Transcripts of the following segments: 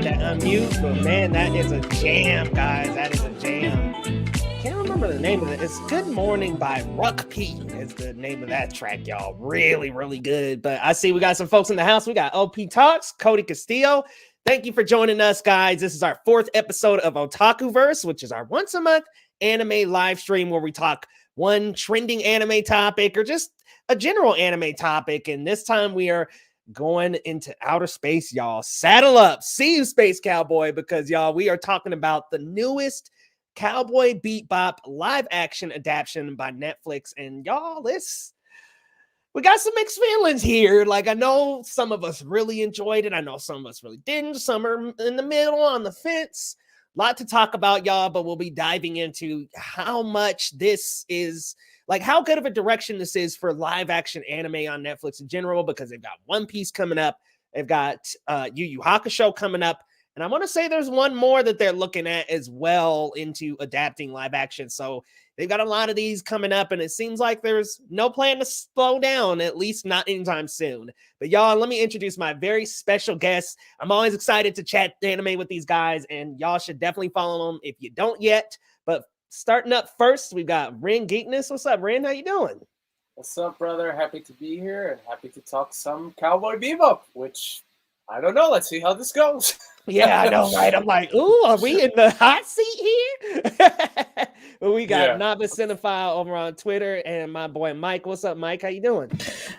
that unmute, but man, that is a jam, guys. That is a jam. Can't remember the name of it. It's Good Morning by Ruck P. Is the name of that track, y'all. Really, really good. But I see we got some folks in the house. We got OP Talks, Cody Castillo. Thank you for joining us, guys. This is our 4th episode of Otakuverse, which is our once a month anime live stream where we talk one trending anime topic or just a general anime topic. And this time we are going into outer space, y'all. Saddle up. See you, Space Cowboy, because, y'all, we are talking about the newest Cowboy Bebop live action adaptation by Netflix. And, y'all, we got some mixed feelings here. Like, I know some of us really enjoyed it. I know some of us really didn't. Some are in the middle, on the fence. A lot to talk about, y'all, but we'll be diving into how much this is, like, how good of a direction this is for live action anime on Netflix in general, because they've got One Piece coming up. They've got Yu Yu Hakusho coming up. And I want to say there's one more that they're looking at as well into adapting live action. So they've got a lot of these coming up, and it seems like there's no plan to slow down, at least not anytime soon. But y'all, let me introduce my very special guest. I'm always excited to chat anime with these guys, and y'all should definitely follow them if you don't yet. But starting up first, we've got Ren Geekness. What's up, Ren? How you doing? What's up, brother? Happy to be here and happy to talk some Cowboy Bebop, which I don't know. Let's see how this goes. Yeah, I know, right? I'm like, ooh, are we in the hot seat here? Well, we got Naba Cinephile over on Twitter and my boy Mike. What's up, Mike? How you doing?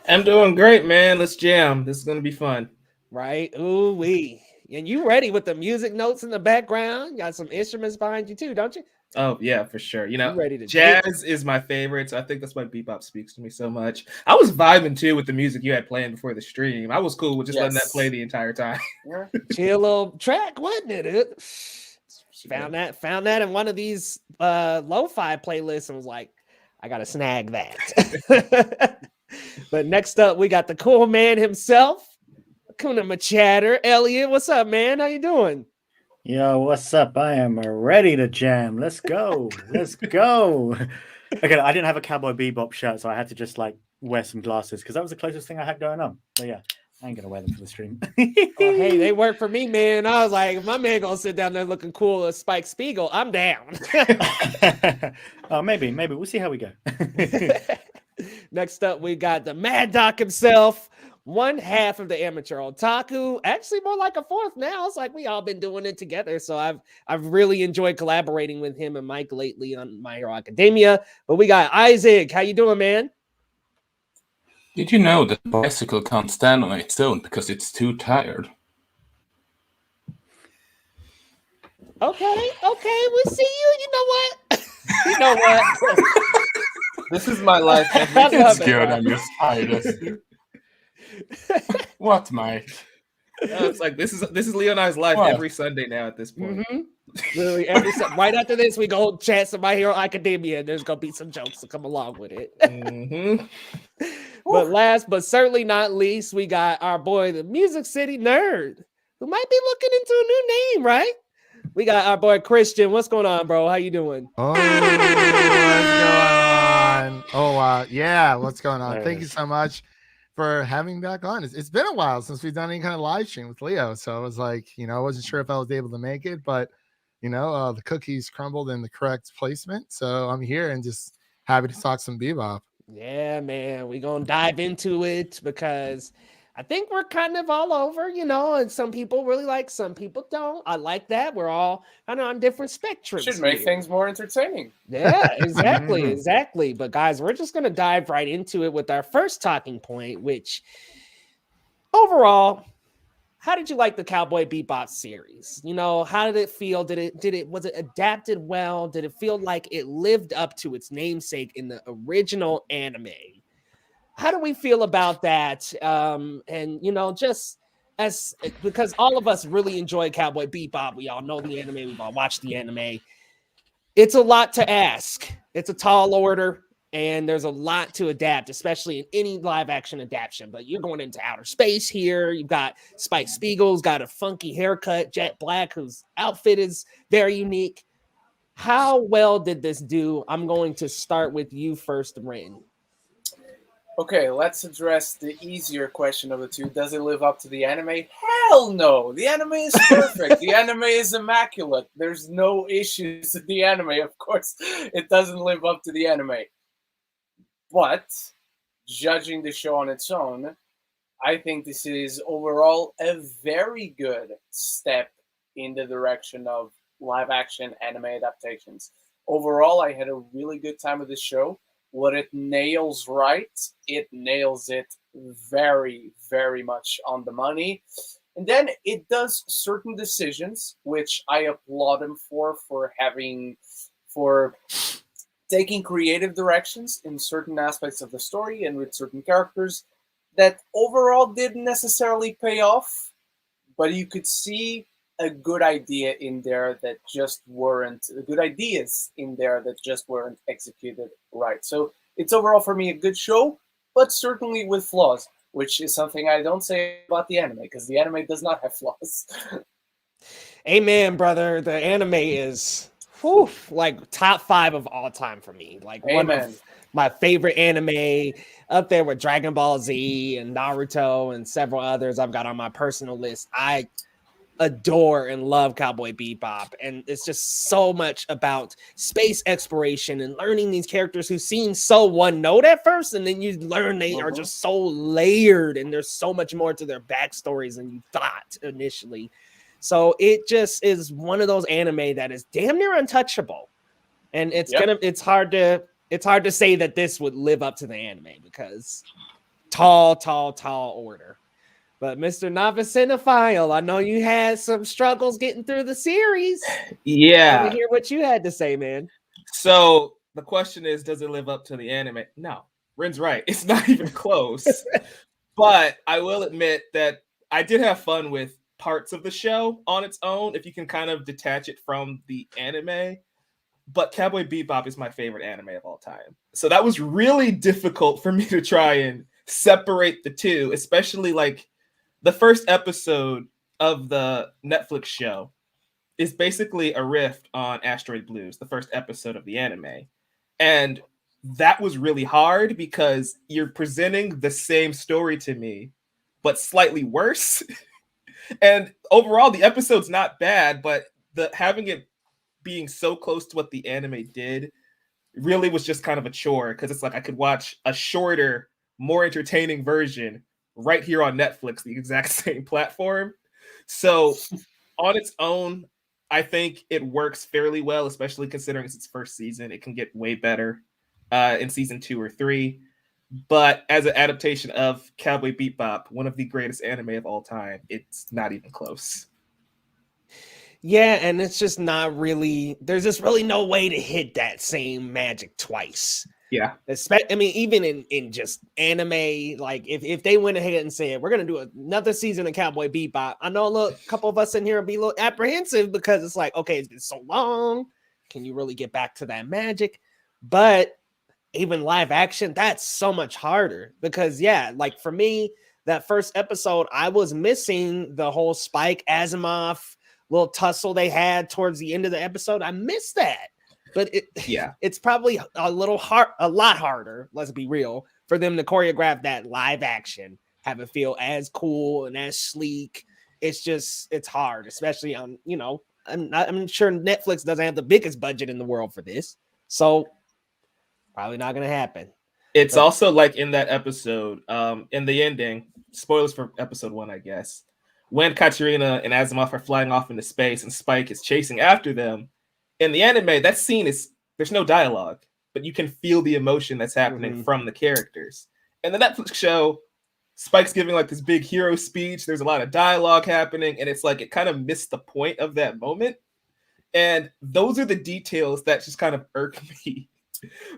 I'm doing great, man. Let's jam. This is going to be fun. Right? Ooh, wee. And you ready with the music notes in the background? Got some instruments behind you too, don't you? Oh, yeah, for sure. You know, ready to jazz is my favorite, so I think that's why Bebop speaks to me so much. I was vibing, too, with the music you had playing before the stream. I was cool with just letting that play the entire time. Chill little track, wasn't it? Found that in one of these lo-fi playlists and was like, I got to snag that. But next up, we got the cool man himself, Kuna Machatter. Elliot, what's up, man? How you doing? Yo, what's up? I am ready to jam. Let's go. Let's go. Okay, I didn't have a Cowboy Bebop shirt, so I had to just like wear some glasses because that was the closest thing I had going on. But yeah, I ain't gonna wear them for the stream. Hey, they work for me, man. I was like, if my man gonna sit down there looking cool as Spike Spiegel, I'm down. Maybe we'll see how we go. Next up, we got the Mad Doc himself. One half of the amateur otaku, actually more like a fourth now. It's like we all been doing it together. So I've really enjoyed collaborating with him and Mike lately on My Hero Academia. But we got Isaac. How you doing, man? Did you know that bicycle can't stand on its own because it's too tired? Okay, we'll see you. You know what? You know what? This is my life. It's good. I'm just tired. What, Mike? It's like this is Leoni's life every Sunday now at this point. Mm-hmm. Literally every right after this, we go chat some My Hero Academia, and there's gonna be some jokes to come along with it. Mm-hmm. But last but certainly not least, we got our boy, the Music City Nerd, who might be looking into a new name, right? We got our boy Christian. What's going on, bro? How you doing? Oh, what's going on? Yeah, what's going on? Thank you so much for having me back on. It's been a while since we've done any kind of live stream with Leo, so I was like, I wasn't sure if I was able to make it, but the cookies crumbled in the correct placement, so I'm here and just happy to talk some Bebop. Yeah, man, we're gonna dive into it because I think we're kind of all over, and some people really like, some people don't. I like that. We're all kind of on different spectrums. Should make things more entertaining. Yeah, exactly. But guys, we're just going to dive right into it with our first talking point, which overall, how did you like the Cowboy Bebop series? How did it feel? Was it adapted well? Did it feel like it lived up to its namesake in the original anime? How do we feel about that? Just because all of us really enjoy Cowboy Bebop. We all know the anime. We've all watched the anime. It's a lot to ask. It's a tall order, and there's a lot to adapt, especially in any live action adaptation. But you're going into outer space here. You've got Spike Spiegel's got a funky haircut, Jet Black, whose outfit is very unique. How well did this do? I'm going to start with you first, Ren. Okay, let's address the easier question of the two. Does it live up to the anime? Hell no! The anime is perfect. The anime is immaculate. There's no issues with the anime. Of course, it doesn't live up to the anime. But, judging the show on its own, I think this is overall a very good step in the direction of live action anime adaptations. Overall, I had a really good time with this show. What it nails right, it nails it very, very much on the money. And then it does certain decisions, which I applaud him for taking creative directions in certain aspects of the story and with certain characters that overall didn't necessarily pay off, but you could see a good idea in there that just weren't good ideas in there that just weren't executed right. So it's overall for me a good show, but certainly with flaws, which is something I don't say about the anime because the anime does not have flaws. Amen, brother. The anime is like top 5 of all time for me. Like one of my favorite anime, up there with Dragon Ball Z and Naruto and several others I've got on my personal list. I adore and love Cowboy Bebop, and it's just so much about space exploration and learning these characters who seem so one note at first, and then you learn they are just so layered and there's so much more to their backstories than you thought initially. So it just is one of those anime that is damn near untouchable, and it's hard to say that this would live up to the anime because tall order. But Mr. Novice Cinephile, I know you had some struggles getting through the series. Yeah. I want to hear what you had to say, man. So the question is, does it live up to the anime? No. Rin's right. It's not even close. But I will admit that I did have fun with parts of the show on its own, if you can kind of detach it from the anime. But Cowboy Bebop is my favorite anime of all time. So that was really difficult for me to try and separate the two, especially like the first episode of the Netflix show is basically a riff on Asteroid Blues, the first episode of the anime. And that was really hard because you're presenting the same story to me, but slightly worse. And overall, the episode's not bad, but having it being so close to what the anime did really was just kind of a chore because it's like I could watch a shorter, more entertaining version right here on Netflix, the exact same platform. So on its own, I think it works fairly well, especially considering it's its first season. It can get way better in season 2 or 3. But as an adaptation of Cowboy Bebop, one of the greatest anime of all time, it's not even close. Yeah, and it's just not really, there's just really no way to hit that same magic twice. Yeah. I mean, even in just anime, like if they went ahead and said, we're going to do another season of Cowboy Bebop, I know a couple of us in here will be a little apprehensive because it's like, okay, it's been so long. Can you really get back to that magic? But even live action, that's so much harder because, yeah, like for me, that first episode, I was missing the whole Spike Asimov little tussle they had towards the end of the episode. I missed that. But it's probably a lot harder, let's be real, for them to choreograph that live action, have it feel as cool and as sleek. It's hard, especially on, I'm sure Netflix doesn't have the biggest budget in the world for this. So probably not going to happen. It's also like in that episode, in the ending, spoilers for episode 1, I guess, when Katarina and Asimov are flying off into space and Spike is chasing after them. In the anime, that scene there's no dialogue, but you can feel the emotion that's happening from the characters. In the Netflix show, Spike's giving like this big hero speech. There's a lot of dialogue happening, and it's like it kind of missed the point of that moment. And those are the details that just kind of irk me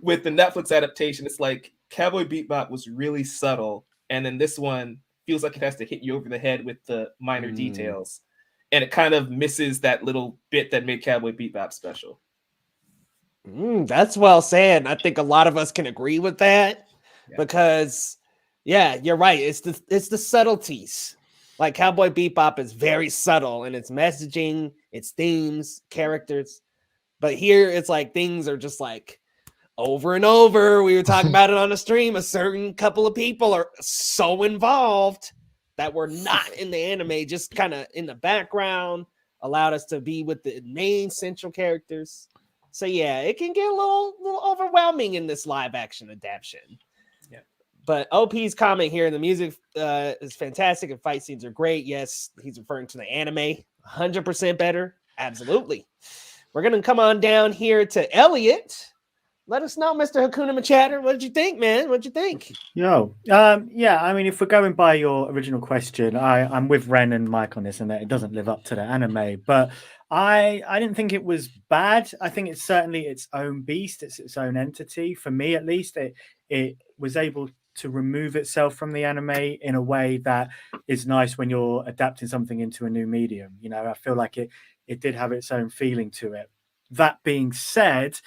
with the Netflix adaptation. It's like Cowboy Bebop was really subtle, and then this one feels like it has to hit you over the head with the minor details. And it kind of misses that little bit that made Cowboy Bebop special. That's well said. I think a lot of us can agree with that because, yeah, you're right. It's the subtleties. Like Cowboy Bebop is very subtle in its messaging, its themes, characters. But here it's like things are just like, over and over. We were talking about it on the stream. A certain couple of people are so involved that were not in the anime, just kind of in the background, allowed us to be with the main central characters. So yeah, it can get a little overwhelming in this live action adaptation. Yeah. But OP's comment here, the music is fantastic and fight scenes are great. Yes, he's referring to the anime. 100% better. Absolutely. We're going to come on down here to Elliot. Let us know, Mr. Hakuna Matata. What did you think, man? What did you think? Yeah, I mean, if we're going by your original question, I'm with Ren and Mike on this, and that it doesn't live up to the anime, but I didn't think it was bad. I think it's certainly its own beast. It's its own entity. For me, at least, it was able to remove itself from the anime in a way that is nice when you're adapting something into a new medium. You know, I feel like it did have its own feeling to it. That being said,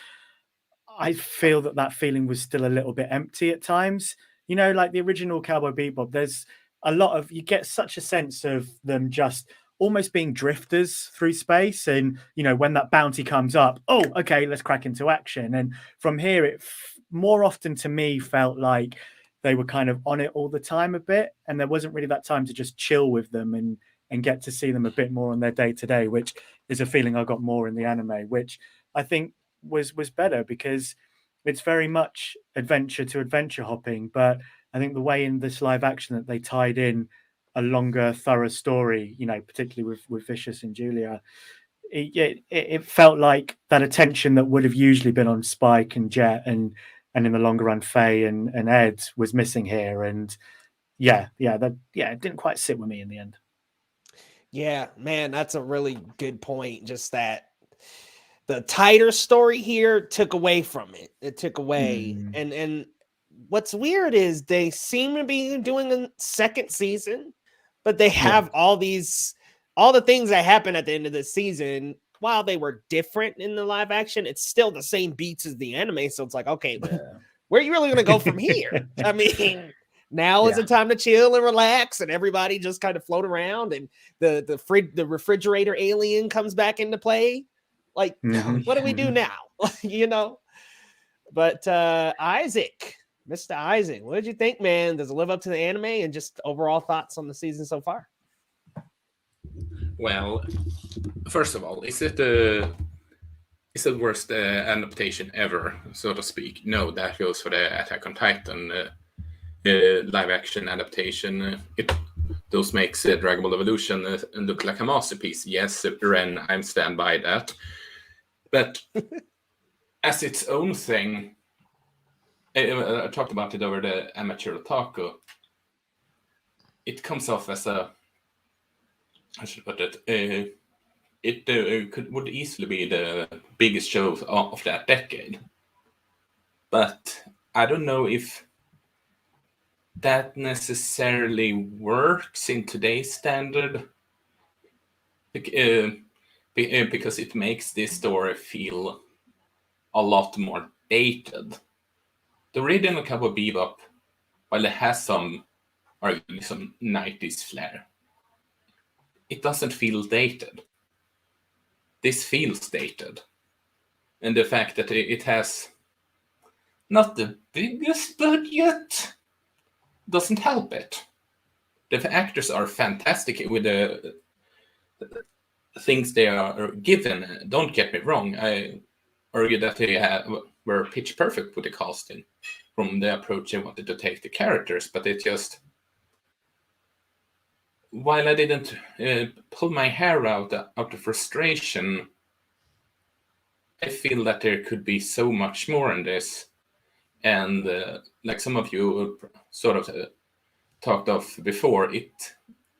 I feel that feeling was still a little bit empty at times. You know, like the original Cowboy Bebop, there's a lot of, you get such a sense of them just almost being drifters through space. And, you know, when that bounty comes up, oh, okay, let's crack into action. And from here, it more often to me felt like they were kind of on it all the time a bit. And there wasn't really that time to just chill with them and get to see them a bit more on their day to day, which is a feeling I got more in the anime, which I think was better because it's very much adventure to adventure hopping. But I think the way in this live action that they tied in a longer, thorough story, you know, particularly with Vicious and Julia, it felt like that attention that would have usually been on Spike and Jet and in the longer run Faye and Ed was missing here. And it didn't quite sit with me in the end. Yeah, man, that's a really good point. Just that the tighter story here took away from it. It took away. And what's weird is they seem to be doing a second season, but they have all the things that happen at the end of the season. While they were different in the live action, it's still the same beats as the anime. So it's like, okay, where are you really going to go from here? I mean, now is the time to chill and relax, and everybody just kind of float around, and the refrigerator alien comes back into play. Like, what do we do now? You know? But Isaac, Mr. Isaac, what did you think, man? Does it live up to the anime, and just overall thoughts on the season so far? Well, first of all, is it the worst adaptation ever, so to speak? No, that goes for the Attack on Titan live action adaptation. Those makes Dragon Ball Evolution look like a masterpiece. Yes, Ren, I'm stand by that. But as its own thing, I talked about it over the amateur otaku. It comes off as a, I should put it, would easily be the biggest show of that decade. But I don't know if that necessarily works in today's standard, because it makes this story feel a lot more dated. The original Cowboy Bebop, while it has some 90s flair, it doesn't feel dated. This feels dated. And the fact that it has not the biggest budget doesn't help it. The actors are fantastic with the things they are given. Don't get me wrong. I argue that they were pitch perfect with the casting from the approach they wanted to take the characters, but it just, while I didn't pull my hair out of frustration, I feel that there could be so much more in this. And like some of you sort of talked of before, it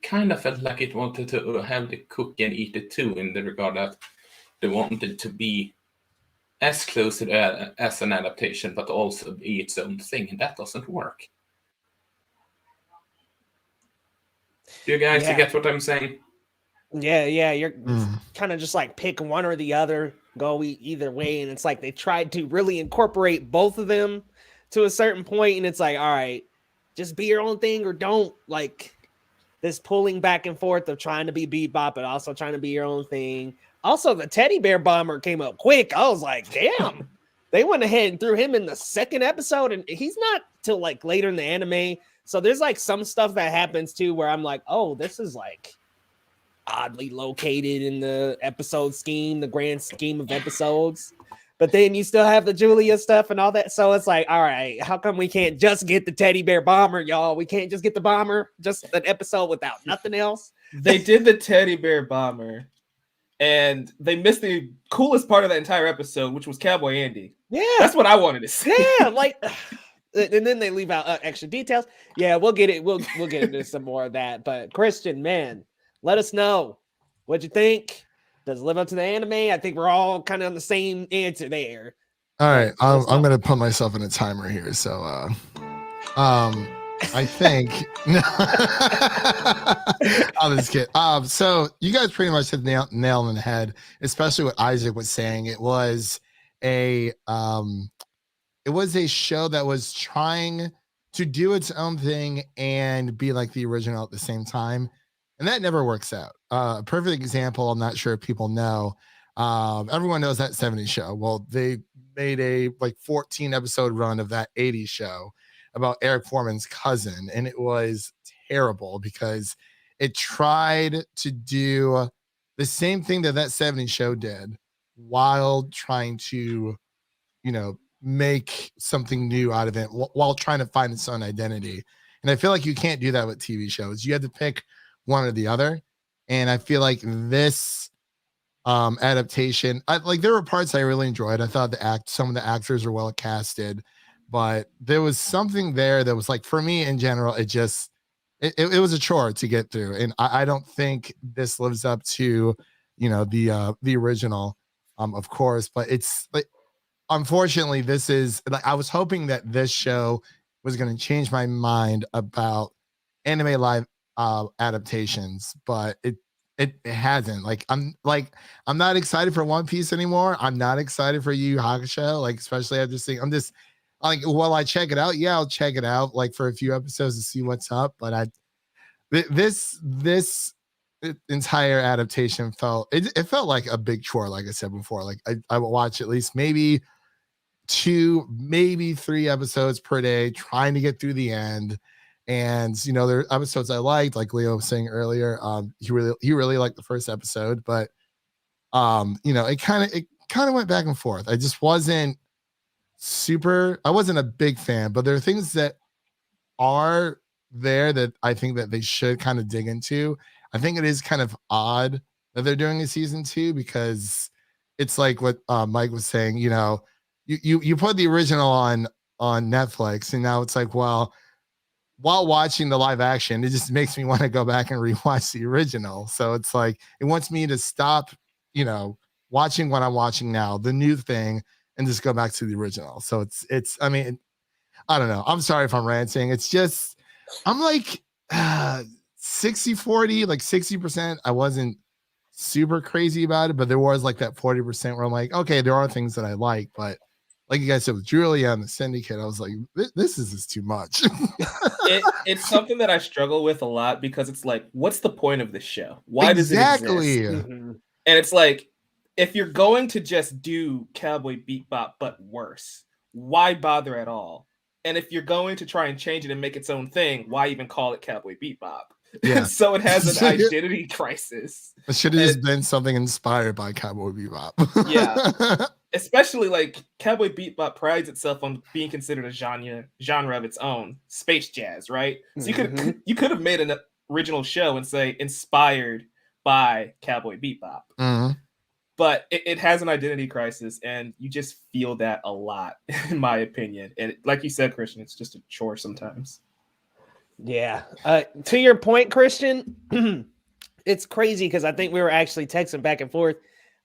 kind of felt like it wanted to have the cook and eat it too, in the regard that they wanted to be as close as an adaptation, but also be its own thing, and that doesn't work. Do you guys get what I'm saying? Yeah, you're kind of just like pick one or the other, go either way, and it's like they tried to really incorporate both of them to a certain point, and it's like, all right, just be your own thing or don't. Like this pulling back and forth of trying to be Bebop but also trying to be your own thing. Also, the teddy bear bomber came up quick. I was like, damn, they went ahead and threw him in the second episode, and he's not till like later in the anime. So there's like some stuff that happens too where I'm like, oh, this is like oddly located in the episode scheme, the grand scheme of episodes. But then you still have the Julia stuff and all that. So it's like, all right, how come we can't just get the teddy bear bomber, y'all? We can't just get the bomber, just an episode without nothing else. They did the teddy bear bomber, and they missed the coolest part of that entire episode, which was Cowboy Andy. Yeah, that's what I wanted to see. Yeah, like, and then they leave out extra details. Yeah, we'll get it. We'll get into some more of that. But Christian, man, let us know what you think. Does it live up to the anime? I think we're all kind of on the same answer there. All right, I'm gonna put myself in a timer here. So, I think I'll just kid. So you guys pretty much hit the nail on the head, especially what Isaac was saying. It was a show that was trying to do its own thing and be like the original at the same time. And that never works out. A perfect example, I'm not sure if people know. Everyone knows that 70s show. Well, they made a like 14 episode run of that 80s show about Eric Foreman's cousin. And it was terrible because it tried to do the same thing that 70s show did while trying to, make something new out of it while trying to find its own identity. And I feel like you can't do that with TV shows. You have to pick one or the other. And I feel like this adaptation, there were parts I really enjoyed. I thought some of the actors were well casted, but there was something there that was like, for me in general, it was a chore to get through. And I don't think this lives up to, the original, of course, but it's like, unfortunately, this is like, I was hoping that this show was going to change my mind about anime live adaptations, but it hasn't. I'm not excited for One Piece anymore. I'm not excited for Yu Yu Hakusho, especially after seeing. I'm just like, well, I check it out. Yeah, I'll check it out for a few episodes to see what's up. But this entire adaptation felt like a big chore. Like I said before, I would watch at least maybe 2, maybe 3 episodes per day, trying to get through the end. And there are episodes I liked, like Leo was saying earlier. He really liked the first episode, but it kind of went back and forth. I just wasn't I wasn't a big fan, but there are things that are there that I think that they should kind of dig into. I think it is kind of odd that they're doing a season 2 because it's like what Mike was saying. You put the original on Netflix, and now it's like, well, while watching the live action, it just makes me want to go back and rewatch the original. So it's like, it wants me to stop, watching what I'm watching now, the new thing, and just go back to the original. So I mean, I don't know. I'm sorry if I'm ranting. It's just, I'm like 60-40, like 60%. I wasn't super crazy about it, but there was like that 40% where I'm like, okay, there are things that I like, but like you guys said with Julia and the Syndicate, I was like, this is just too much. It's something that I struggle with a lot because it's like, what's the point of this show? Why does it exist? Mm-hmm. And it's like, if you're going to just do Cowboy Bebop but worse, why bother at all? And if you're going to try and change it and make its own thing, why even call it Cowboy Bebop? Yeah. So it has an identity crisis. It should have just been something inspired by Cowboy Bebop. Yeah. Especially Cowboy Bebop prides itself on being considered a genre of its own, space jazz, right? So you could have made an original show and say inspired by Cowboy Bebop. Mm-hmm. But it has an identity crisis, and you just feel that a lot, in my opinion. And like you said, Christian, it's just a chore sometimes. Yeah. To your point, Christian, it's crazy because I think we were actually texting back and forth.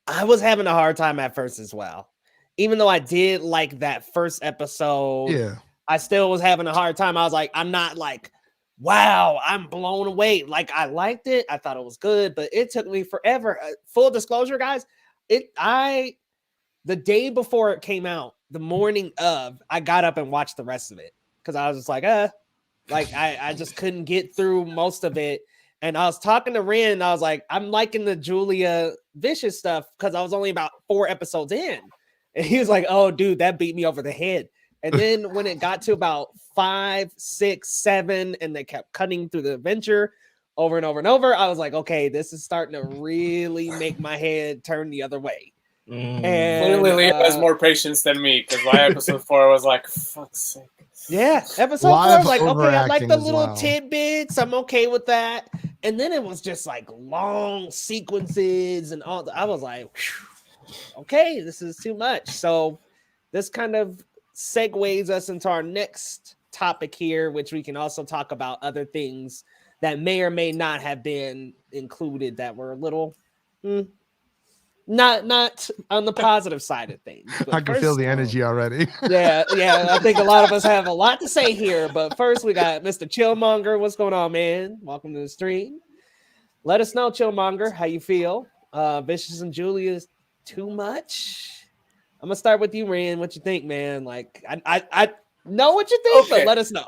I was having a hard time at first as well. Even though I did like that first episode, yeah, I still was having a hard time. I was like, I'm not like, wow, I'm blown away. Like, I liked it. I thought it was good, but it took me forever. Full disclosure, guys, the day before it came out, the morning of, I got up and watched the rest of it because I was just like, I just couldn't get through most of it. And I was talking to Ren, and I was like, I'm liking the Julia Vicious stuff because I was only about 4 episodes in. And he was like, oh, dude, that beat me over the head. And then when it got to about 5, 6, 7, and they kept cutting through the adventure over and over and over, I was like, okay, this is starting to really make my head turn the other way. And clearly Leo has more patience than me, because by episode 4 I was like, fuck's sake. Yeah, episode 4 I was like, okay, I like the little tidbits, I'm okay with that. And then it was just like long sequences and all I was like, okay, this is too much. So this kind of segues us into our next topic here, which we can also talk about other things that may or may not have been included that were a little not on the positive side of things. I can feel the energy already. yeah, I think a lot of us have a lot to say here, but first we got Mr. Chillmonger. What's going on, man? Welcome to the stream. Let us know, Chillmonger, how you feel. Vicious and Julia's too much. I'm gonna start with you, Ren. What you think, man? Like, I know what you think, but let us know.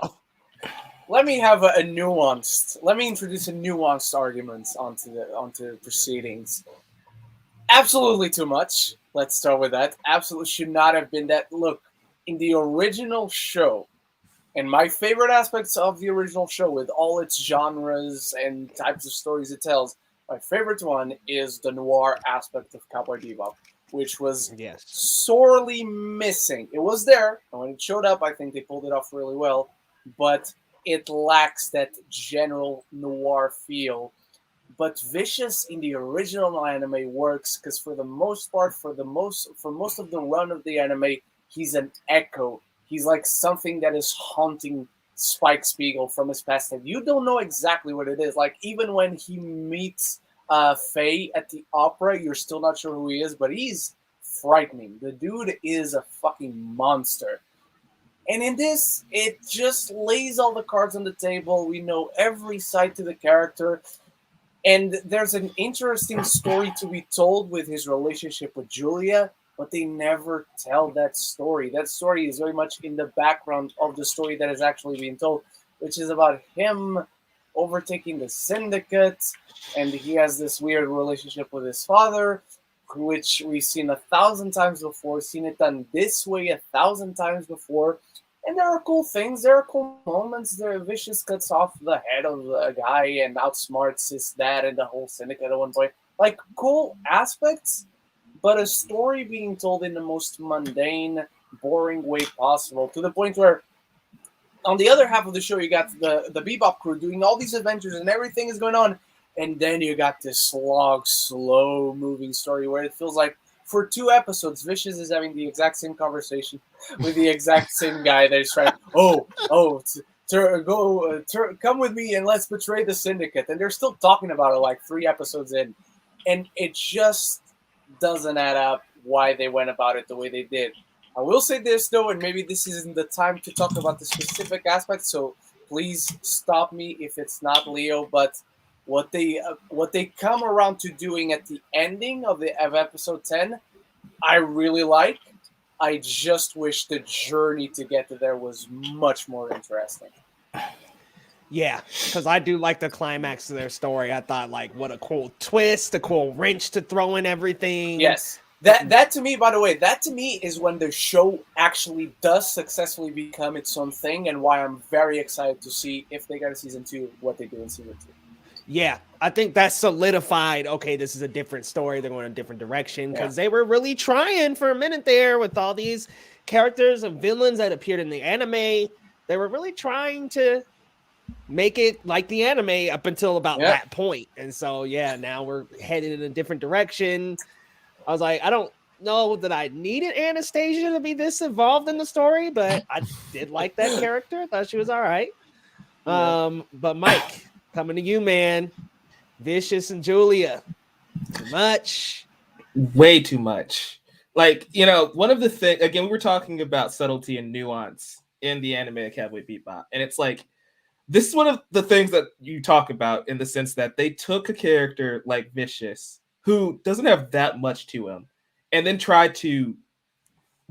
Let me have let me introduce a nuanced argument onto the proceedings. Absolutely too much. Let's start with that. Absolutely should not have been that. Look, in the original show, and my favorite aspects of the original show, with all its genres and types of stories it tells, my favorite one is the noir aspect of Cowboy Bebop, which was sorely missing. It was there, and when it showed up, I think they pulled it off really well, but it lacks that general noir feel. But Vicious in the original anime works because for the most part, for most of the run of the anime, he's an echo. He's like something that is haunting Spike Spiegel from his past. And you don't know exactly what it is. Like even when he meets Faye at the opera, you're still not sure who he is, but he's frightening. The dude is a fucking monster. And in this, it just lays all the cards on the table. We know every side to the character. And there's an interesting story to be told with his relationship with Julia, but they never tell that story. That story is very much in the background of the story that is actually being told, which is about him overtaking the syndicate, and he has this weird relationship with his father, which we've seen 1,000 times before, seen it done this way 1,000 times before. And there are cool things, there are cool moments. There, Vicious cuts off the head of a guy and outsmarts his dad and the whole syndicate at one point. Like, cool aspects, but a story being told in the most mundane, boring way possible, to the point where on the other half of the show, you got the Bebop crew doing all these adventures and everything is going on, and then you got this slow-moving story where it feels like for 2 episodes, Vicious is having the exact same conversation with the exact same guy that is trying, come with me and let's betray the syndicate. And they're still talking about it like 3 episodes in. And it just doesn't add up why they went about it the way they did. I will say this, though, and maybe this isn't the time to talk about the specific aspects, so please stop me if it's not Leo, but what they come around to doing at the ending of episode 10, I really like. I just wish the journey to get to there was much more interesting. Yeah, because I do like the climax of their story. I thought, like, what a cool twist, a cool wrench to throw in everything. Yes. That to me, by the way, that to me is when the show actually does successfully become its own thing, and why I'm very excited to see if they get a season 2, what they do in season 2. Yeah, I think that solidified, okay, this is a different story. They're going a different direction because they were really trying for a minute there with all these characters and villains that appeared in the anime. They were really trying to make it like the anime up until about that point. And so, now we're headed in a different direction. I was like, I don't know that I needed Anastasia to be this involved in the story, but I did like that character. I thought she was all right. But Mike, coming to you, man. Vicious and Julia. Too much. Way too much. Like, one of the things, again, we were talking about subtlety and nuance in the anime of Cowboy Bebop. And it's like, this is one of the things that you talk about in the sense that they took a character like Vicious, who doesn't have that much to him, and then tried to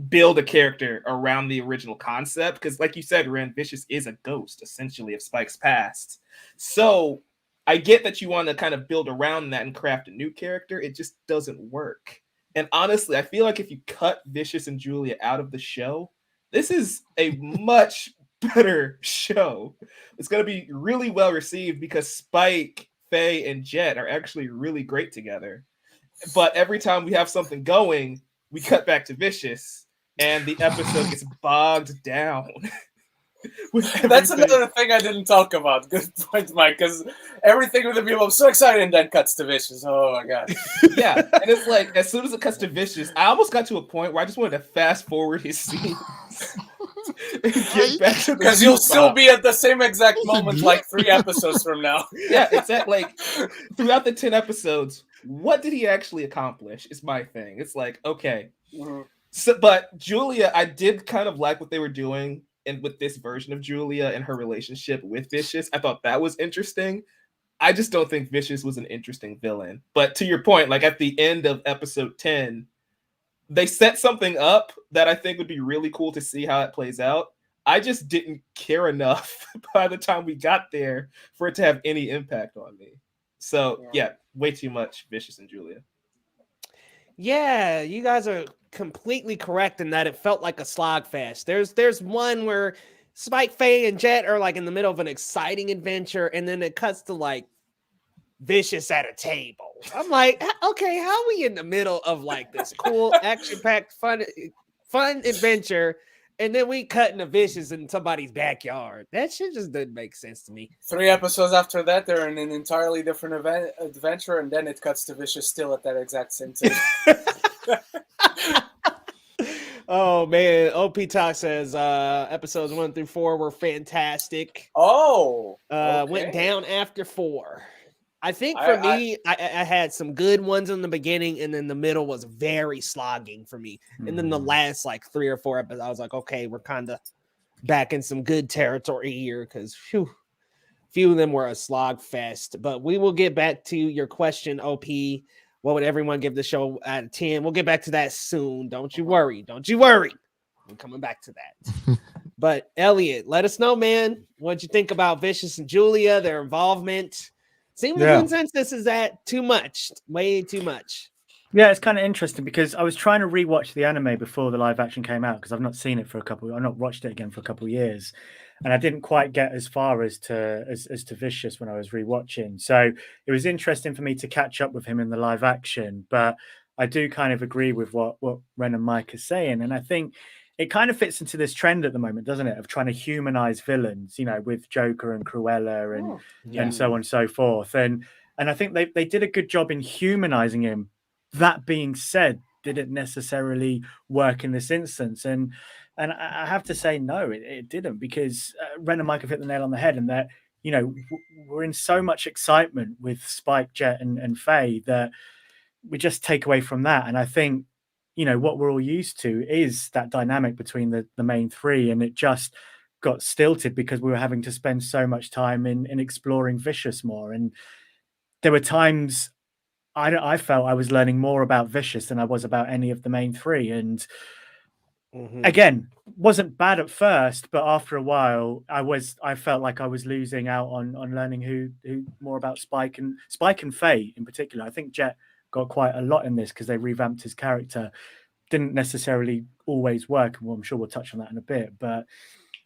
build a character around the original concept. Because like you said, Ren, Vicious is a ghost, essentially, of Spike's past. So I get that you want to kind of build around that and craft a new character. It just doesn't work. And honestly, I feel like if you cut Vicious and Julia out of the show, this is a much better show. It's going to be really well received because Spike, Faye, and Jet are actually really great together. But every time we have something going, we cut back to Vicious, and the episode gets bogged down. That's another thing I didn't talk about. Good point, Mike, because everything with the people, I'm so excited, and then cuts to Vicious. Oh my god. Yeah, and it's like, as soon as it cuts to Vicious, I almost got to a point where I just wanted to fast forward his scenes. Because you'll still be at the same exact moment like 3 episodes from now. Yeah, it's at like, throughout the 10 episodes, what did he actually accomplish is my thing. It's like, okay. Mm-hmm. So, but Julia, I did kind of like what they were doing. And with this version of Julia and her relationship with Vicious, I thought that was interesting. I just don't think Vicious was an interesting villain. But to your point, like at the end of episode 10, they set something up that I think would be really cool to see how it plays out. I just didn't care enough by the time we got there for it to have any impact on me. So yeah, way too much Vicious and Julia. Yeah, you guys are completely correct in that it felt like a slog fest. There's one where Spike, Faye, and Jet are like in the middle of an exciting adventure, and then it cuts to like Vicious at a table. I'm like, okay, how are we in the middle of like this cool, action-packed, fun adventure, and then we cut into Vicious in somebody's backyard? That shit just doesn't make sense to me. 3 episodes after that, they're in an entirely different adventure, and then it cuts to Vicious still at that exact same time. Oh man, OP Talk says episodes 1 through 4 were fantastic. Oh, okay. Went down after 4. I think for me, I had some good ones in the beginning, and then the middle was very slogging for me. And then the last like 3 or 4 episodes, I was like, okay, we're kind of back in some good territory here because few of them were a slog fest. But we will get back to your question, OP. What would everyone give the show out of 10? We'll get back to that soon. Don't you worry. Don't you worry. I'm coming back to that. But Elliot, let us know, man. What'd you think about Vicious and Julia, their involvement? Seems the consensus is that too much, way too much. Yeah, it's kind of interesting because I was trying to rewatch the anime before the live action came out because I've not seen it for I've not watched it again for a couple of years, and I didn't quite get as far as to Vicious when I was rewatching. So it was interesting for me to catch up with him in the live action, but I do kind of agree with what Ren and Mike are saying, and I think it kind of fits into this trend at the moment, doesn't it, of trying to humanize villains, you know, with Joker and Cruella and so on and so forth. And I think they did a good job in humanizing him. That being said, did it necessarily work in this instance? And I have to say, no, it didn't, because Ren and Mike have hit the nail on the head, and that, you know, we're in so much excitement with Spike, Jet, and Faye that we just take away from that. And I think, you know, what we're all used to is that dynamic between the main 3, and it just got stilted because we were having to spend so much time in exploring Vicious more. And there were times I felt I was learning more about Vicious than I was about any of the main 3. And again, wasn't bad at first, but after a while, I felt like I was losing out on learning who more about Spike and Faye in particular. I think Jet got quite a lot in this because they revamped his character. Didn't necessarily always work, and I'm sure we'll touch on that in a bit. But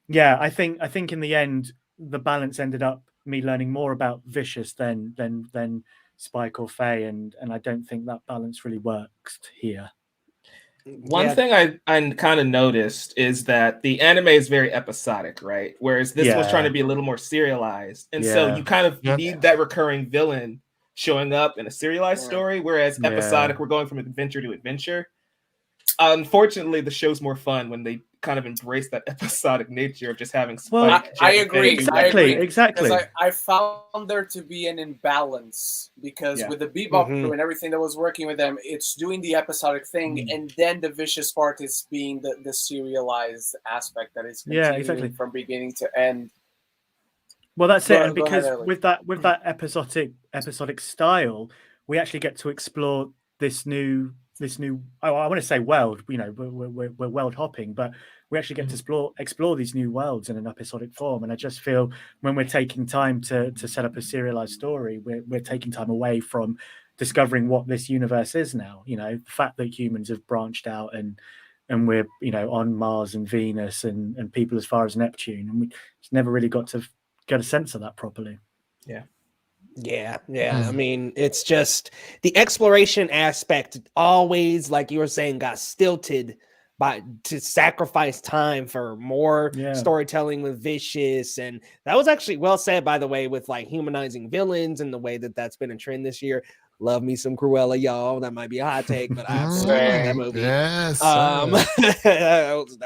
yeah, I think in the end, the balance ended up me learning more about Vicious than Spike or Faye, and I don't think that balance really works here. One thing I kind of noticed is that the anime is very episodic, right? Whereas this was trying to be a little more serialized. And so you kind of need that recurring villain showing up in a serialized story, whereas episodic, we're going from adventure to adventure. Unfortunately, the show's more fun when they kind of embrace that episodic nature of just having Spike. I agree. Exactly. Because I found there to be an imbalance because with the Bebop crew and everything that was working with them, it's doing the episodic thing, and then the Vicious part is being the serialized aspect that is continuing from beginning to end. Well, that's it. And because with that episodic style, we actually get to explore this new I want to say world. You know, we're world hopping, but we actually get to explore these new worlds in an episodic form. And I just feel when we're taking time to set up a serialized story, we're taking time away from discovering what this universe is now. The fact that humans have branched out and we're on Mars and Venus and people as far as Neptune, and we just never really got to get a sense of that properly. Yeah. I mean, it's just the exploration aspect always, like you were saying, got stilted to sacrifice time for more storytelling with Vicious. And that was actually well said, by the way, with like humanizing villains and the way that that's been a trend this year. Love me some Cruella, y'all. That might be a hot take, but I absolutely love that movie. Yes, that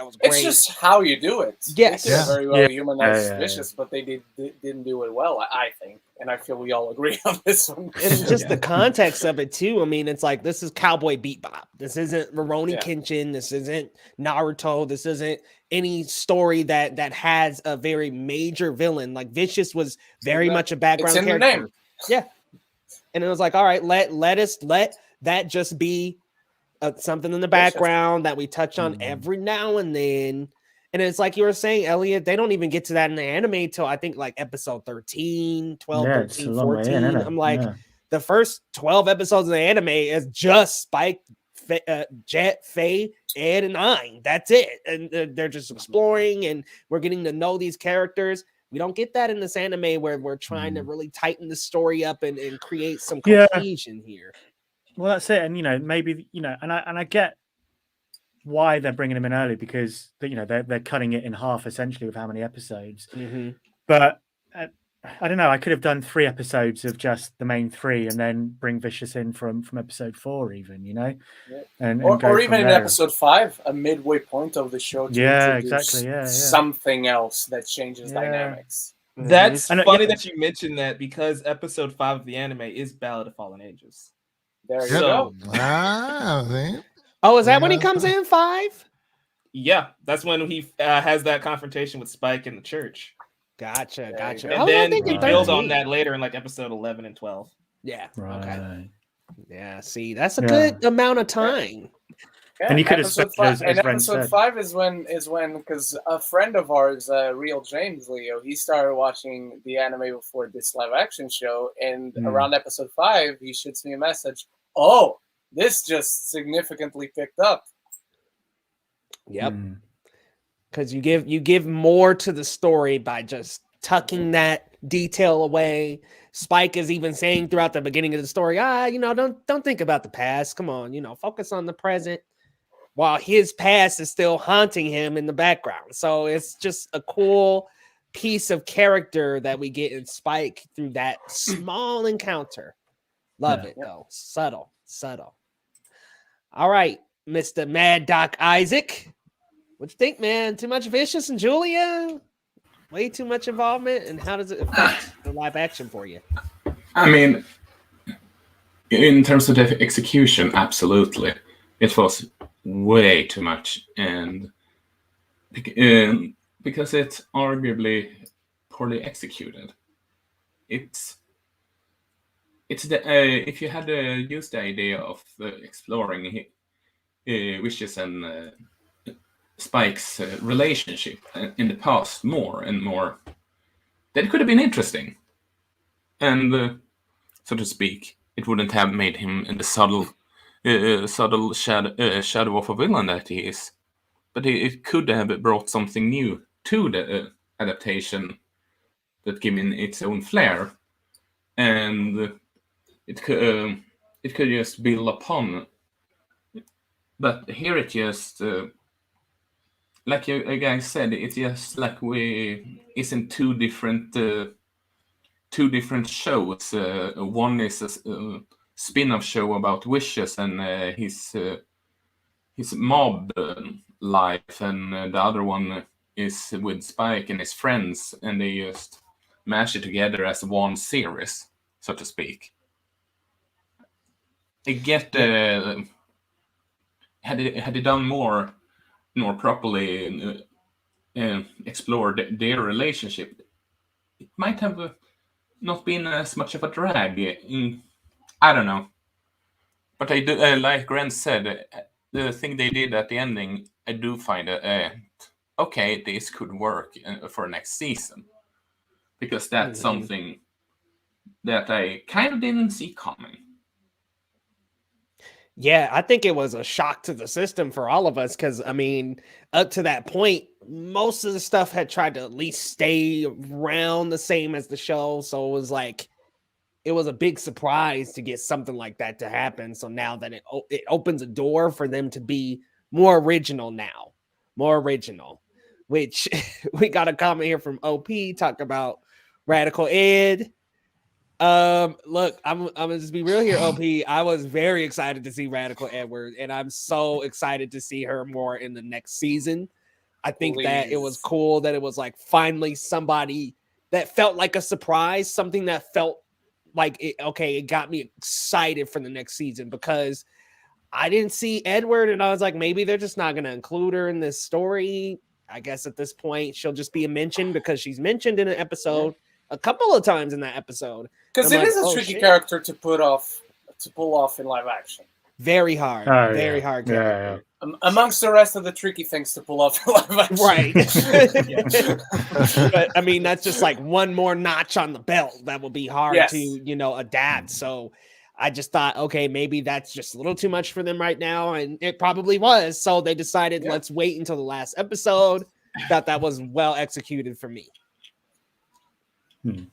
was great. It's just how you do it. Yes. They could very well humanize Vicious, but they didn't do it well, I think. And I feel we all agree on this one. And just the context of it too. I mean, it's like, this is Cowboy Bebop. This isn't Rurouni Kenshin. This isn't Naruto. This isn't any story that has a very major villain. Like Vicious was very much a background it's in character. The name. Yeah. And it was like, all right, let that just be something in the background that we touch on every now and then. And it's like you were saying, Elliot, they don't even get to that in the anime till I think like episode 13, 12, 13, 14. I'm like, the first 12 episodes of the anime is just Spike, Jet, Faye, Ed, and Ein. That's it. And they're just exploring and we're getting to know these characters. We don't get that in this anime where we're trying to really tighten the story up and create some cohesion here. Well, that's it. And, maybe, and I get why they're bringing them in early, because, they're cutting it in half essentially with how many episodes. But I don't know. I could have done 3 episodes of just the main 3 and then bring Vicious in from episode 4 even, or even in episode 5, a midway point of the show to introduce something else that changes dynamics. That's funny that you mentioned that, because episode 5 of the anime is Ballad of Fallen Ages. There you go. Wow, oh, is that when he comes in 5? Yeah, that's when he has that confrontation with Spike in the church. Gotcha. And then he builds on that later in like episode 11 and 12. Yeah. Right. Okay. Yeah. See, that's a good amount of time. Yeah, and you could have episode 5 is when because a friend of ours, Real James Leo, he started watching the anime before this live action show, and around episode 5, he shoots me a message. Oh, this just significantly picked up. Yep. Because you give more to the story by just tucking that detail away. Spike is even saying throughout the beginning of the story, don't think about the past. Come on, focus on the present. While his past is still haunting him in the background. So it's just a cool piece of character that we get in Spike through that small encounter. Love it, though. Subtle. All right, Mr. Mad Doc Isaac. What you think, man? Too much Vicious and Julia? Way too much involvement? And how does it affect the live action for you? I mean, in terms of the execution, absolutely. It was way too much. And because it's arguably poorly executed. It's the if you had used the idea of exploring Vicious and Spike's relationship in the past more and more, that could have been interesting. And so to speak, it wouldn't have made him in the subtle shadow of a villain that he is. But it could have brought something new to the adaptation that gave it its own flair. And it could just build upon. But here it just, like you guys said, it's just like it's in two different shows. One is a spin-off show about Vicious and his mob life, and the other one is with Spike and his friends, and they just mash it together as one series, so to speak. I get had they done more properly explored their relationship, it might have not been as much of a drag. I don't know, but I do like Grant said, the thing they did at the ending, I do find okay, this could work for next season, because that's something that I kind of didn't see coming. Yeah, I think it was a shock to the system for all of us because, I mean, up to that point, most of the stuff had tried to at least stay around the same as the show. So it was like, it was a big surprise to get something like that to happen. So now that it opens a door for them to be more original now, more original, which we got a comment here from OP talk about Radical Ed. Look, I'm gonna just be real here, OP. I was very excited to see Radical Edward, and I'm so excited to see her more in the next season. I think that it was cool that it was like finally somebody that felt like a surprise, something that felt like it got me excited for the next season because I didn't see Edward, and I was like, maybe they're just not gonna include her in this story. I guess at this point she'll just be a mention because she's mentioned in an episode a couple of times in that episode. Because it is a tricky character to pull off in live action. Very hard, very hard character. Amongst the rest of the tricky things to pull off in live action. Right. But I mean, that's just like one more notch on the belt that will be hard to, adapt. So I just thought, okay, maybe that's just a little too much for them right now. And it probably was. So they decided, let's wait until the last episode. Thought that was well executed for me. Did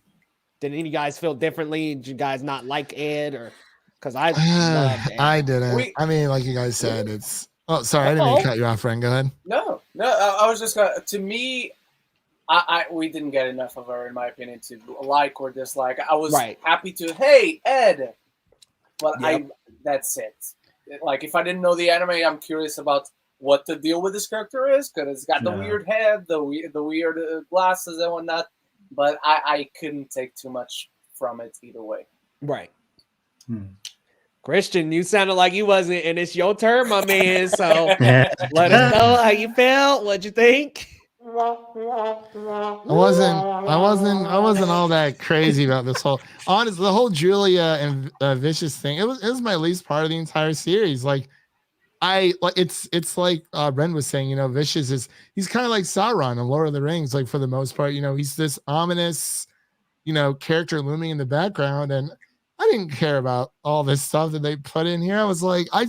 any of you guys feel differently? Did you guys not like Ed, or because I loved Ed? I didn't. I mean, like you guys said, it's. Oh, sorry, I didn't mean to cut you off, friend. Go ahead. No. I was just gonna. To me, we didn't get enough of her, in my opinion, to like or dislike. I was happy to. Hey, Ed, but that's it. Like, if I didn't know the anime, I'm curious about what the deal with this character is because it's got the weird head, the weird glasses and whatnot. But I couldn't take too much from it either way. Right. Christian, you sounded like you wasn't, and it's your turn, my man. So let us know how you felt. What'd you think? I wasn't all that crazy about this whole. Honestly, the whole Julia and Vicious thing. It was my least part of the entire series. Like, it's like Ren was saying, Vicious he's kind of like Sauron in Lord of the Rings, like for the most part, he's this ominous, character looming in the background, and I didn't care about all this stuff that they put in here. I was like, I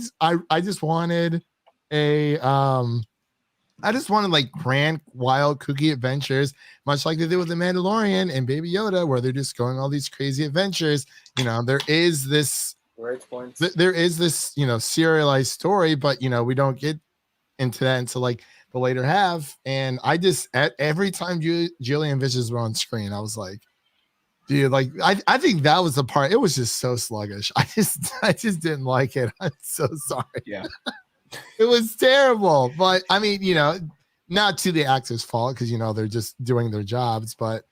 just wanted like grand, wild, kooky adventures, much like they did with the Mandalorian and Baby Yoda, where they're just going all these crazy adventures. There is this. There is this, serialized story, but we don't get into that until like the later half. And I just every time Julian Vicious were on screen, I was like, dude, like I think that was the part. It was just so sluggish. I just didn't like it. I'm so sorry. Yeah, it was terrible. But I mean, not to the actors' fault because they're just doing their jobs, but.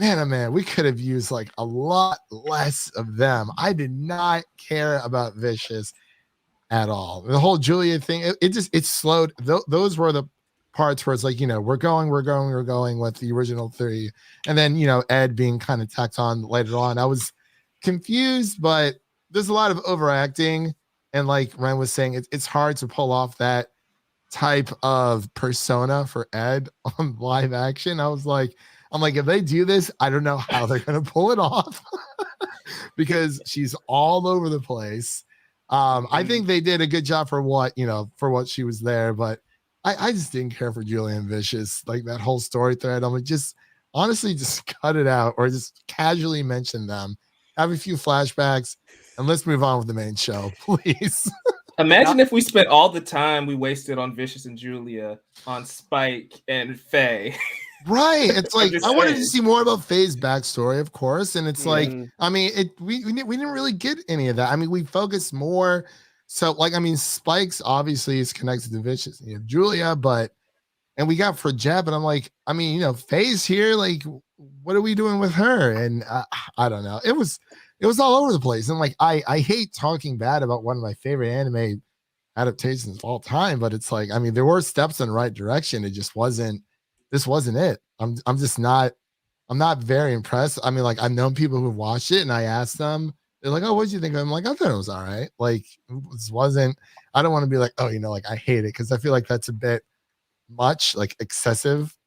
Man, oh man, we could have used like a lot less of them. I did not care about Vicious at all. The whole Julia thing, it slowed. Those were the parts where it's like, we're going with the original three. And then, Ed being kind of tacked on later on. I was confused, but there's a lot of overacting. And like Ren was saying, it's hard to pull off that type of persona for Ed on live action. I'm like, if they do this, I don't know how they're going to pull it off because she's all over the place. I think they did a good job for what she was there, but I just didn't care for Julian Vicious, like that whole story thread. I'm like, just honestly, just cut it out or just casually mention them, have a few flashbacks, and let's move on with the main show, please. Imagine if we spent all the time we wasted on Vicious and Julia on Spike and Faye. Right. It's like I wanted to see more about Faye's backstory, of course. And it's like, I mean, we didn't really get any of that. I mean, we focused more. So, like, I mean, Spike's obviously is connected to Vicious. You have Julia, and we got for Jeb, and I'm like, I mean, Faye's here. Like, what are we doing with her? And I don't know. It was all over the place. And like, I hate talking bad about one of my favorite anime adaptations of all time, but it's like, I mean, there were steps in the right direction. It just wasn't. This wasn't it. I'm not very impressed. I mean, like, I've known people who've watched it and I asked them, they're like, oh, what'd you think of it? I'm like, I thought it was all right. Like, this wasn't, I don't want to be like, oh, like I hate it. Cause I feel like that's a bit much, like excessive.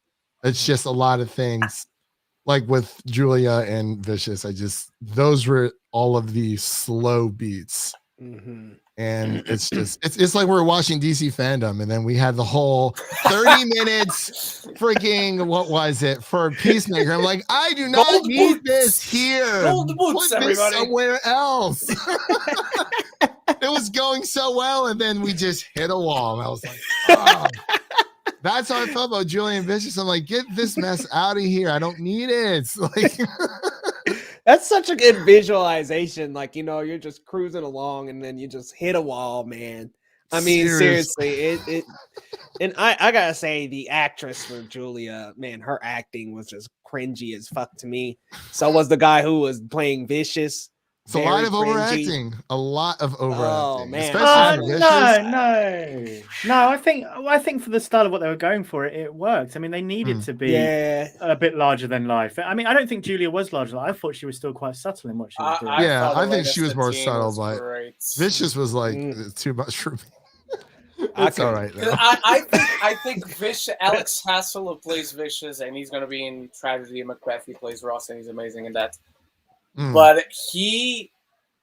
It's just a lot of things like with Julia and Vicious. Those were all of the slow beats And it's just it's like we're watching DC fandom, and then we had the whole 30 minutes freaking what was it for Peacemaker. I'm like, I do not Gold need boots. this here. Gold boots, Put this everybody. somewhere else. It was going so well, and then we just hit a wall. And I was like, oh. That's how I felt about Julian Vicious. I'm like, get this mess out of here. I don't need it. Like That's such a good visualization. Like, you know, you're just cruising along and then you just hit a wall, man. I mean, seriously, it and I gotta say, the actress for Julia, man, her acting was just cringy as fuck to me. So was the guy who was playing Vicious. it's a lot of overacting. A lot of overacting. Oh, man. Especially for Vicious. No. I think for the style of what they were going for, it worked. I mean, they needed to be a bit larger than life. I mean, I don't think Julia was larger than life. I thought she was still quite subtle in what she was doing. I think she was more subtle, but Vicious was like too much for me. It's all right though. I think Alex Hassel, who plays Vicious, and he's going to be in Tragedy Macbeth. He plays Ross, and he's amazing in that. But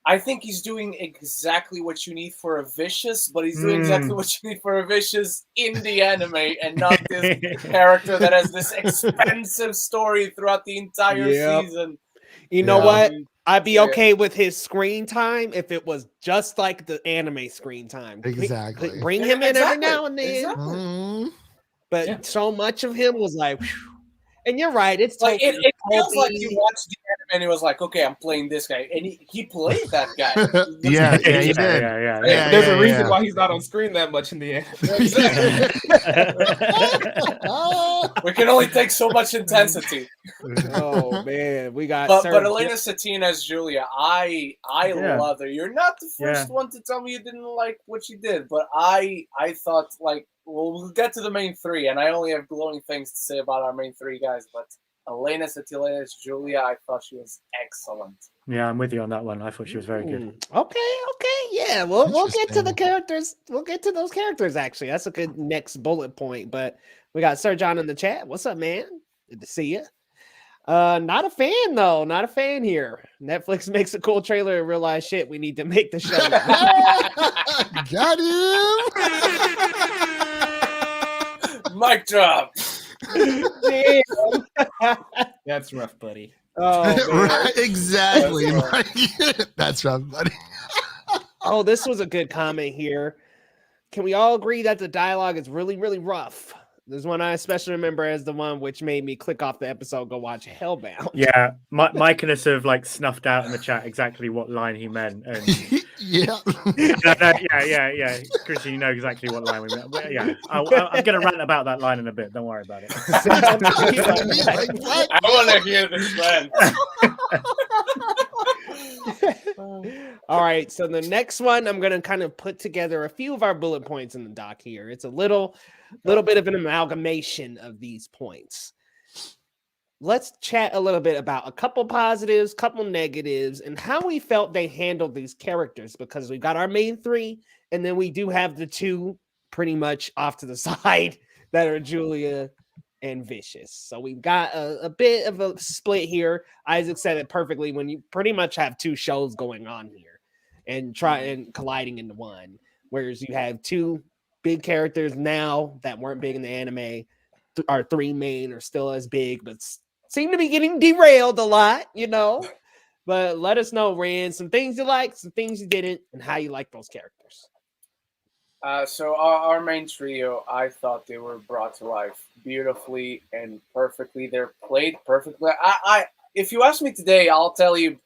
I think he's doing exactly what you need for a Vicious, but he's doing exactly what you need for a Vicious in the anime, and not this character that has this expensive story throughout the entire season. You know what? I'd be okay with his screen time if it was just like the anime screen time. Exactly. Bring him in every now and then. But so much of him was like, whew. And you're right. It's like it feels like you watched the anime and it was like, okay, I'm playing this guy, and he played that guy. He did. There's a reason why he's not on screen that much in the anime. We can only take so much intensity. Oh man, we got. But Elena Satin as Julia, I love her. You're not the first one to tell me you didn't like what she did, but I thought like. Well, we'll get to the main three, and I only have glowing things to say about our main three guys, but Elena Satilena as Julia, I thought she was excellent. Yeah, I'm with you on that one. I thought she was very good. Okay, yeah, we'll get to the characters. We'll get to those characters, actually. That's a good next bullet point, but we got Sir John in the chat. What's up, man? Good to see you. Not a fan, though. Not a fan here. Netflix makes a cool trailer and realize, shit, we need to make the show. Got him! Mic drop. That's rough, buddy. Oh, right, exactly. That's rough, buddy. Oh, this was a good comment here. Can we all agree that the dialogue is really, really rough? There's one I especially remember as the one which made me click off the episode, go watch Hellbound. Yeah, Mike and us have like snuffed out in the chat exactly what line he meant. And yeah, Christian, you know exactly what line we meant. Yeah, I'm going to rant about that line in a bit. Don't worry about it. I want to hear this rant. All right, so the next one, I'm going to kind of put together a few of our bullet points in the doc here. It's a little bit of an amalgamation of these points. Let's chat a little bit about a couple positives, couple negatives, and how we felt they handled these characters, because we've got our main three, and then we do have the two pretty much off to the side that are Julia and Vicious. So we've got a bit of a split here. Isaac said it perfectly when you pretty much have two shows going on here and colliding into one, whereas you have two big characters now that weren't big in the anime. Our three main are still as big, but seem to be getting derailed a lot, you know. But let us know, Rand, some things you liked, some things you didn't, and how you like those characters. So our main trio, I thought they were brought to life beautifully and perfectly. They're played perfectly. If you ask me today, I'll tell you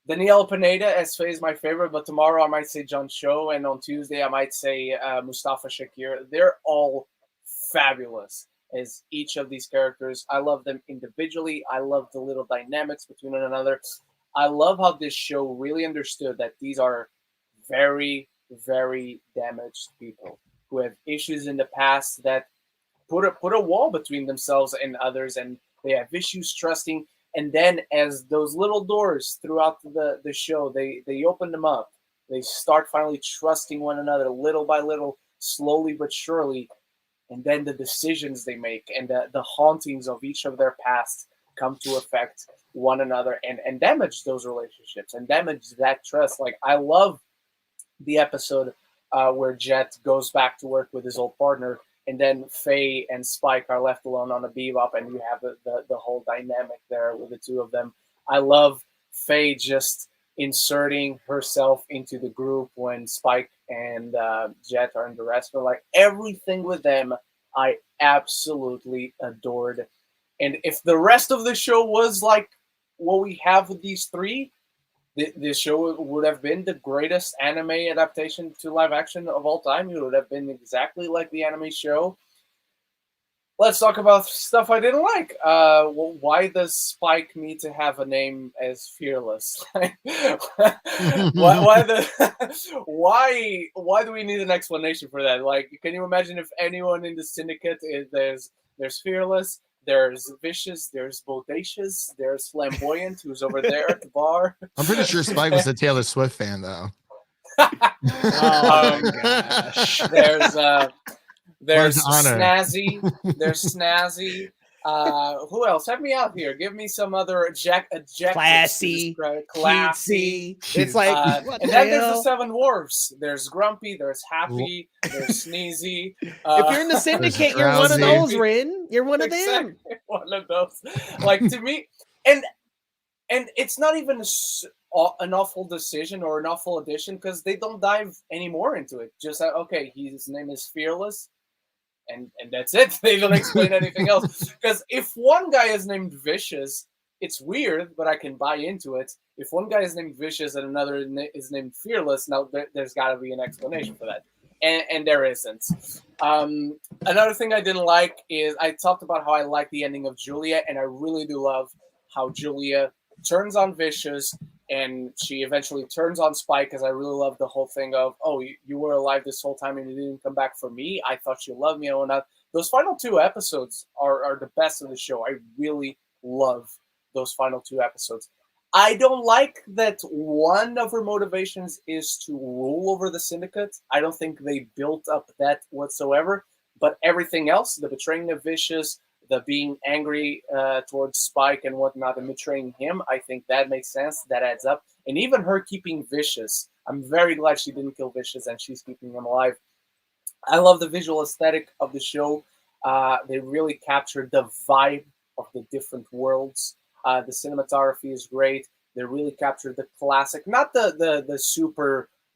Daniel Pineda as Faye is my favorite, but tomorrow I might say John Cho, and on Tuesday I might say Mustafa Shakir. They're all fabulous as each of these characters. I love them individually. I love the little dynamics between one another. I love how this show really understood that these are very, very damaged people who have issues in the past that put a wall between themselves and others, and they have issues trusting. And then as those little doors throughout the show, they open them up. They start finally trusting one another little by little, slowly but surely. And then the decisions they make and the hauntings of each of their past come to affect one another and damage those relationships and damage that trust. Like, I love the episode where Jet goes back to work with his old partner, and then Faye and Spike are left alone on a Bebop, and you have the whole dynamic there with the two of them. I love Faye just inserting herself into the group when Spike and Jet are in the restaurant. Like, everything with them, I absolutely adored. And if the rest of the show was like what we have with these three, this show would have been the greatest anime adaptation to live action of all time. It would have been exactly like the anime show. Let's talk about stuff I didn't like. Why does Spike need to have a name as Fearless? why do we need an explanation for that? Like, can you imagine if anyone in the syndicate there's Fearless, there's Vicious, there's Bodacious, there's Flamboyant, who's over there at the bar. I'm pretty sure Spike was a Taylor Swift fan, though. Oh my gosh. There's Snazzy. There's Snazzy. Who else? Help me out here. Give me some other classy, classy. It's like, and then there's the Seven Dwarfs. There's Grumpy. There's Happy. There's Sneezy. If you're in the syndicate, you're one of those, Rin. You're one of them. One of those. Like, to me, and it's not even an awful decision or an awful addition, because they don't dive any more into it. Just okay, his name is Fearless. And that's it. They don't explain anything else. Because if one guy is named Vicious, it's weird, but I can buy into it. If one guy is named Vicious and another is named Fearless, now there's got to be an explanation for that. And there isn't. Another thing I didn't like is I talked about how I like the ending of Julia, and I really do love how Julia turns on Vicious, and she eventually turns on Spike, because I really love the whole thing of, oh, you were alive this whole time and you didn't come back for me. I thought you loved me and whatnot. Those final two episodes are the best of the show. I really love those final two episodes. I don't like that one of her motivations is to rule over the syndicate. I don't think they built up that whatsoever. But everything else, the betraying of Vicious, the being angry towards Spike and whatnot and betraying him, I think that makes sense. That adds up. And even her keeping Vicious, I'm very glad she didn't kill Vicious and she's keeping him alive. I love the visual aesthetic of the show. They really captured the vibe of the different worlds. The cinematography is great. They really captured the classic, not the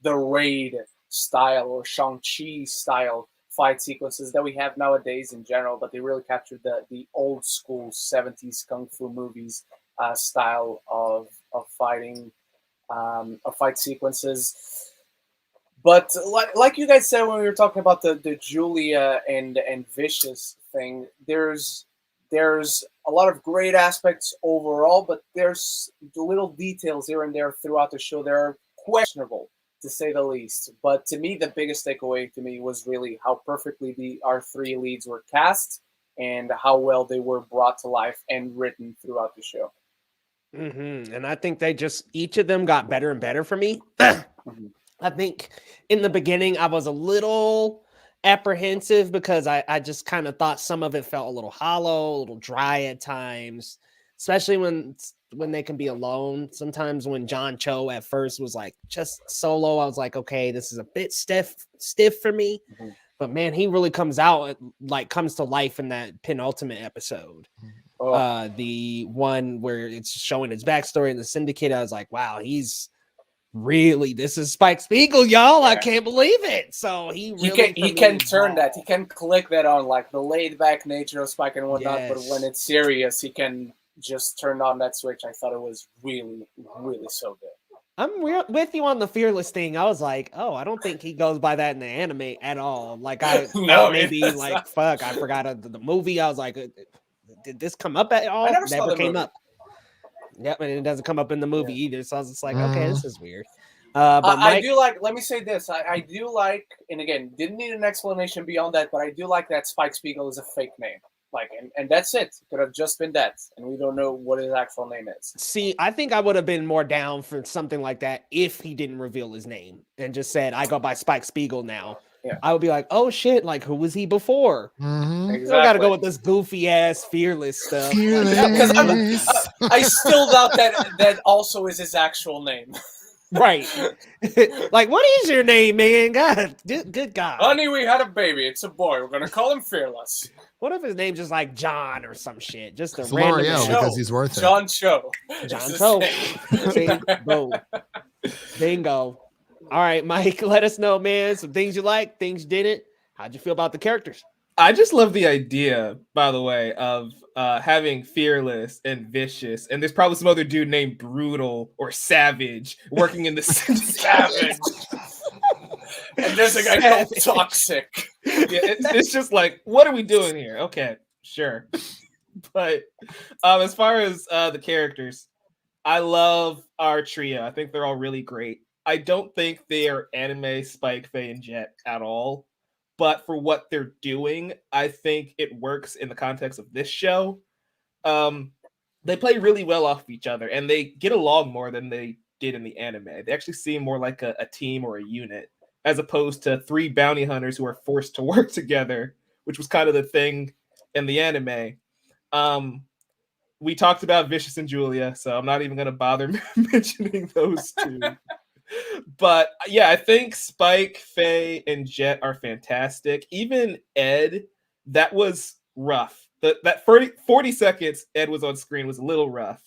Raid style or Shang-Chi style fight sequences that we have nowadays in general, but they really captured the old school 70s kung fu movies style of fighting, of fight sequences. But like you guys said when we were talking about the Julia and Vicious thing, there's a lot of great aspects overall, but there's the little details here and there throughout the show that are questionable, to say the least. But to me, the biggest takeaway to me was really how perfectly our three leads were cast and how well they were brought to life and written throughout the show. Mm-hmm. And I think each of them got better and better for me. Mm-hmm. I think in the beginning, I was a little apprehensive because I just kind of thought some of it felt a little hollow, a little dry at times, especially when they can be alone. Sometimes when John Cho at first was like just solo, I was like, okay, this is a bit stiff for me. Mm-hmm. But man, he really comes to life in that penultimate episode. Oh. The one where it's showing his backstory in the syndicate. I was like, wow, this is Spike Spiegel, y'all. Yeah. I can't believe it. So he can turn that. He can click that on, like the laid back nature of Spike and whatnot. Yes. But when it's serious, he can just turn on that switch. I thought it was really, really so good. I'm with you on the Fearless thing. I was like, oh, I don't think he goes by that in the anime at all. Like I fuck, I forgot the movie. I was like, did this come up at all? Never came up. Yep, and it doesn't come up in the movie either. So I was just like, okay, this is weird. But I do like, let me say this. I do like, and again, didn't need an explanation beyond that, but I do like that Spike Spiegel is a fake name. Like, and that's it. Could have just been that. And we don't know what his actual name is. See, I think I would have been more down for something like that if he didn't reveal his name and just said, I go by Spike Spiegel now. Yeah. I would be like, oh shit, like who was he before? Mm-hmm. Exactly. I gotta go with this goofy ass Fearless stuff. Because I still doubt that also is his actual name. Right. Like, what is your name, man? God, good God. Honey, we had a baby. It's a boy. We're gonna call him Fearless. What if his name's just like John or some shit? Just a It's random L'Oreal name. because he's worth it. John Cho. John It's Cho. the See? same. Boom. Bingo. All right, Mike, let us know, man. Some things you like, things you didn't. How'd you feel about the characters? I just love the idea, by the way, of having Fearless and Vicious, and there's probably some other dude named Brutal or Savage working in the Savage. And there's a guy called Toxic. Yeah, it's just like, what are we doing here? Okay, sure. But as far as the characters, I love our trio. I think they're all really great. I don't think they are anime Spike, Faye, and Jet at all. But for what they're doing, I think it works in the context of this show. They play really well off of each other, and they get along more than they did in the anime. They actually seem more like a team or a unit, as opposed to three bounty hunters who are forced to work together, which was kind of the thing in the anime. We talked about Vicious and Julia, so I'm not even going to bother mentioning those two. But yeah, I think Spike, Faye, and Jet are fantastic. Even Ed, that was rough. That 40 seconds Ed was on screen was a little rough.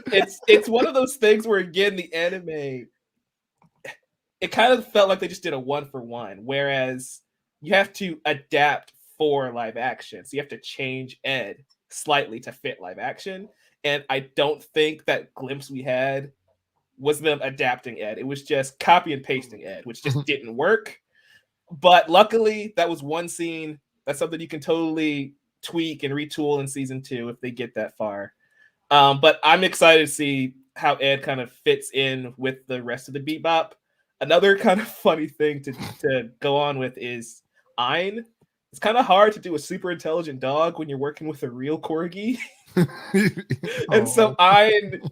It's one of those things where, again, the anime, it kind of felt like they just did a 1-for-1, whereas you have to adapt for live action. So you have to change Ed slightly to fit live action. And I don't think that glimpse we had was them adapting Ed. It was just copy and pasting Ed, which just didn't work. But luckily, that was one scene. That's something you can totally tweak and retool in season 2 if they get that far. But I'm excited to see how Ed kind of fits in with the rest of the Bebop. Another kind of funny thing to go on with is Ein. It's kind of hard to do a super intelligent dog when you're working with a real corgi. And so Ein,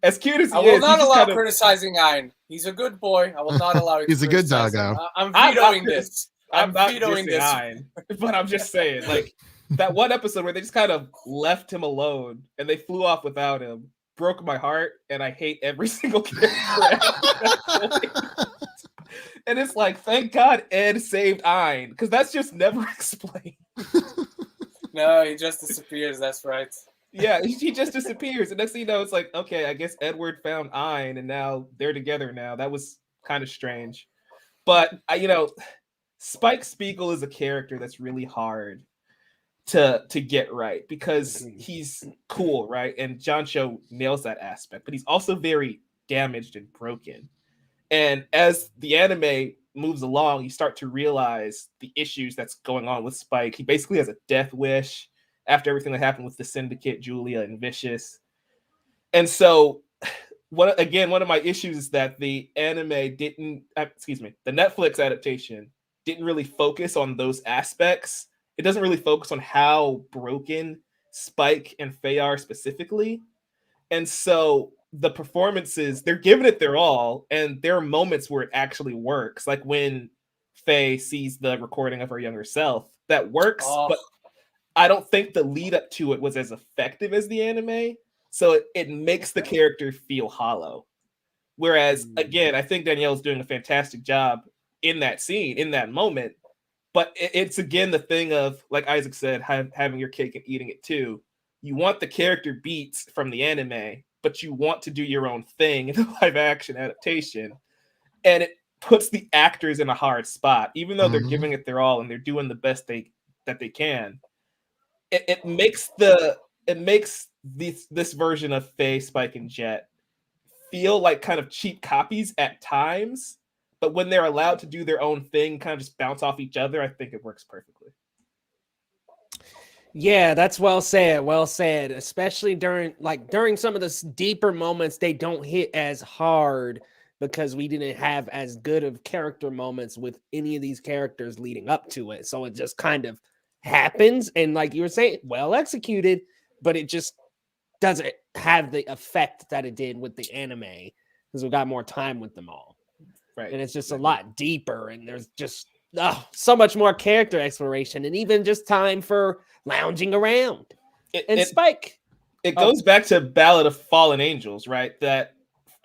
as cute as he is, I will not allow kind of criticizing Ein. He's a good boy. I will not allow you. He's a good doggo. I'm vetoing this. I'm not vetoing dissing Ein, but I'm just saying, like, that one episode where they just kind of left him alone and they flew off without him broke my heart, and I hate every single character. And it's like, thank God Ed saved Ein, because that's just never explained. No, he just disappears. That's right. Yeah, he just disappears. And next thing you know, it's like, okay, I guess Edward found Ein, and now they're together now. That was kind of strange. But, Spike Spiegel is a character that's really hard to get right, because he's cool, right? And John Cho nails that aspect, but he's also very damaged and broken. And as the anime moves along, you start to realize the issues that's going on with Spike. He basically has a death wish after everything that happened with the Syndicate, Julia, and Vicious. And so, one of my issues is that the the Netflix adaptation didn't really focus on those aspects. It doesn't really focus on how broken Spike and Faye are specifically. And so the performances, they're giving it their all, and there are moments where it actually works. Like when Faye sees the recording of her younger self, that works, but I don't think the lead up to it was as effective as the anime. So it makes the character feel hollow. Whereas, again, I think Danielle's doing a fantastic job in that scene, in that moment. But it's, again, the thing of, like Isaac said, having your cake and eating it too. You want the character beats from the anime, but you want to do your own thing in the live action adaptation. And it puts the actors in a hard spot, even though they're giving it their all and they're doing the best that they can. It makes this version of Faye, Spike, and Jet feel like kind of cheap copies at times, but when they're allowed to do their own thing, kind of just bounce off each other, I think it works perfectly. Yeah, that's well said. Well said. Especially during some of the deeper moments, they don't hit as hard because we didn't have as good of character moments with any of these characters leading up to it. So it just kind of happens, and like you were saying, well executed, but it just doesn't have the effect that it did with the anime because we got more time with them all. Right. And it's just a lot deeper, and there's just so much more character exploration, and even just time for lounging around. Spike. It goes back to Ballad of Fallen Angels, right? That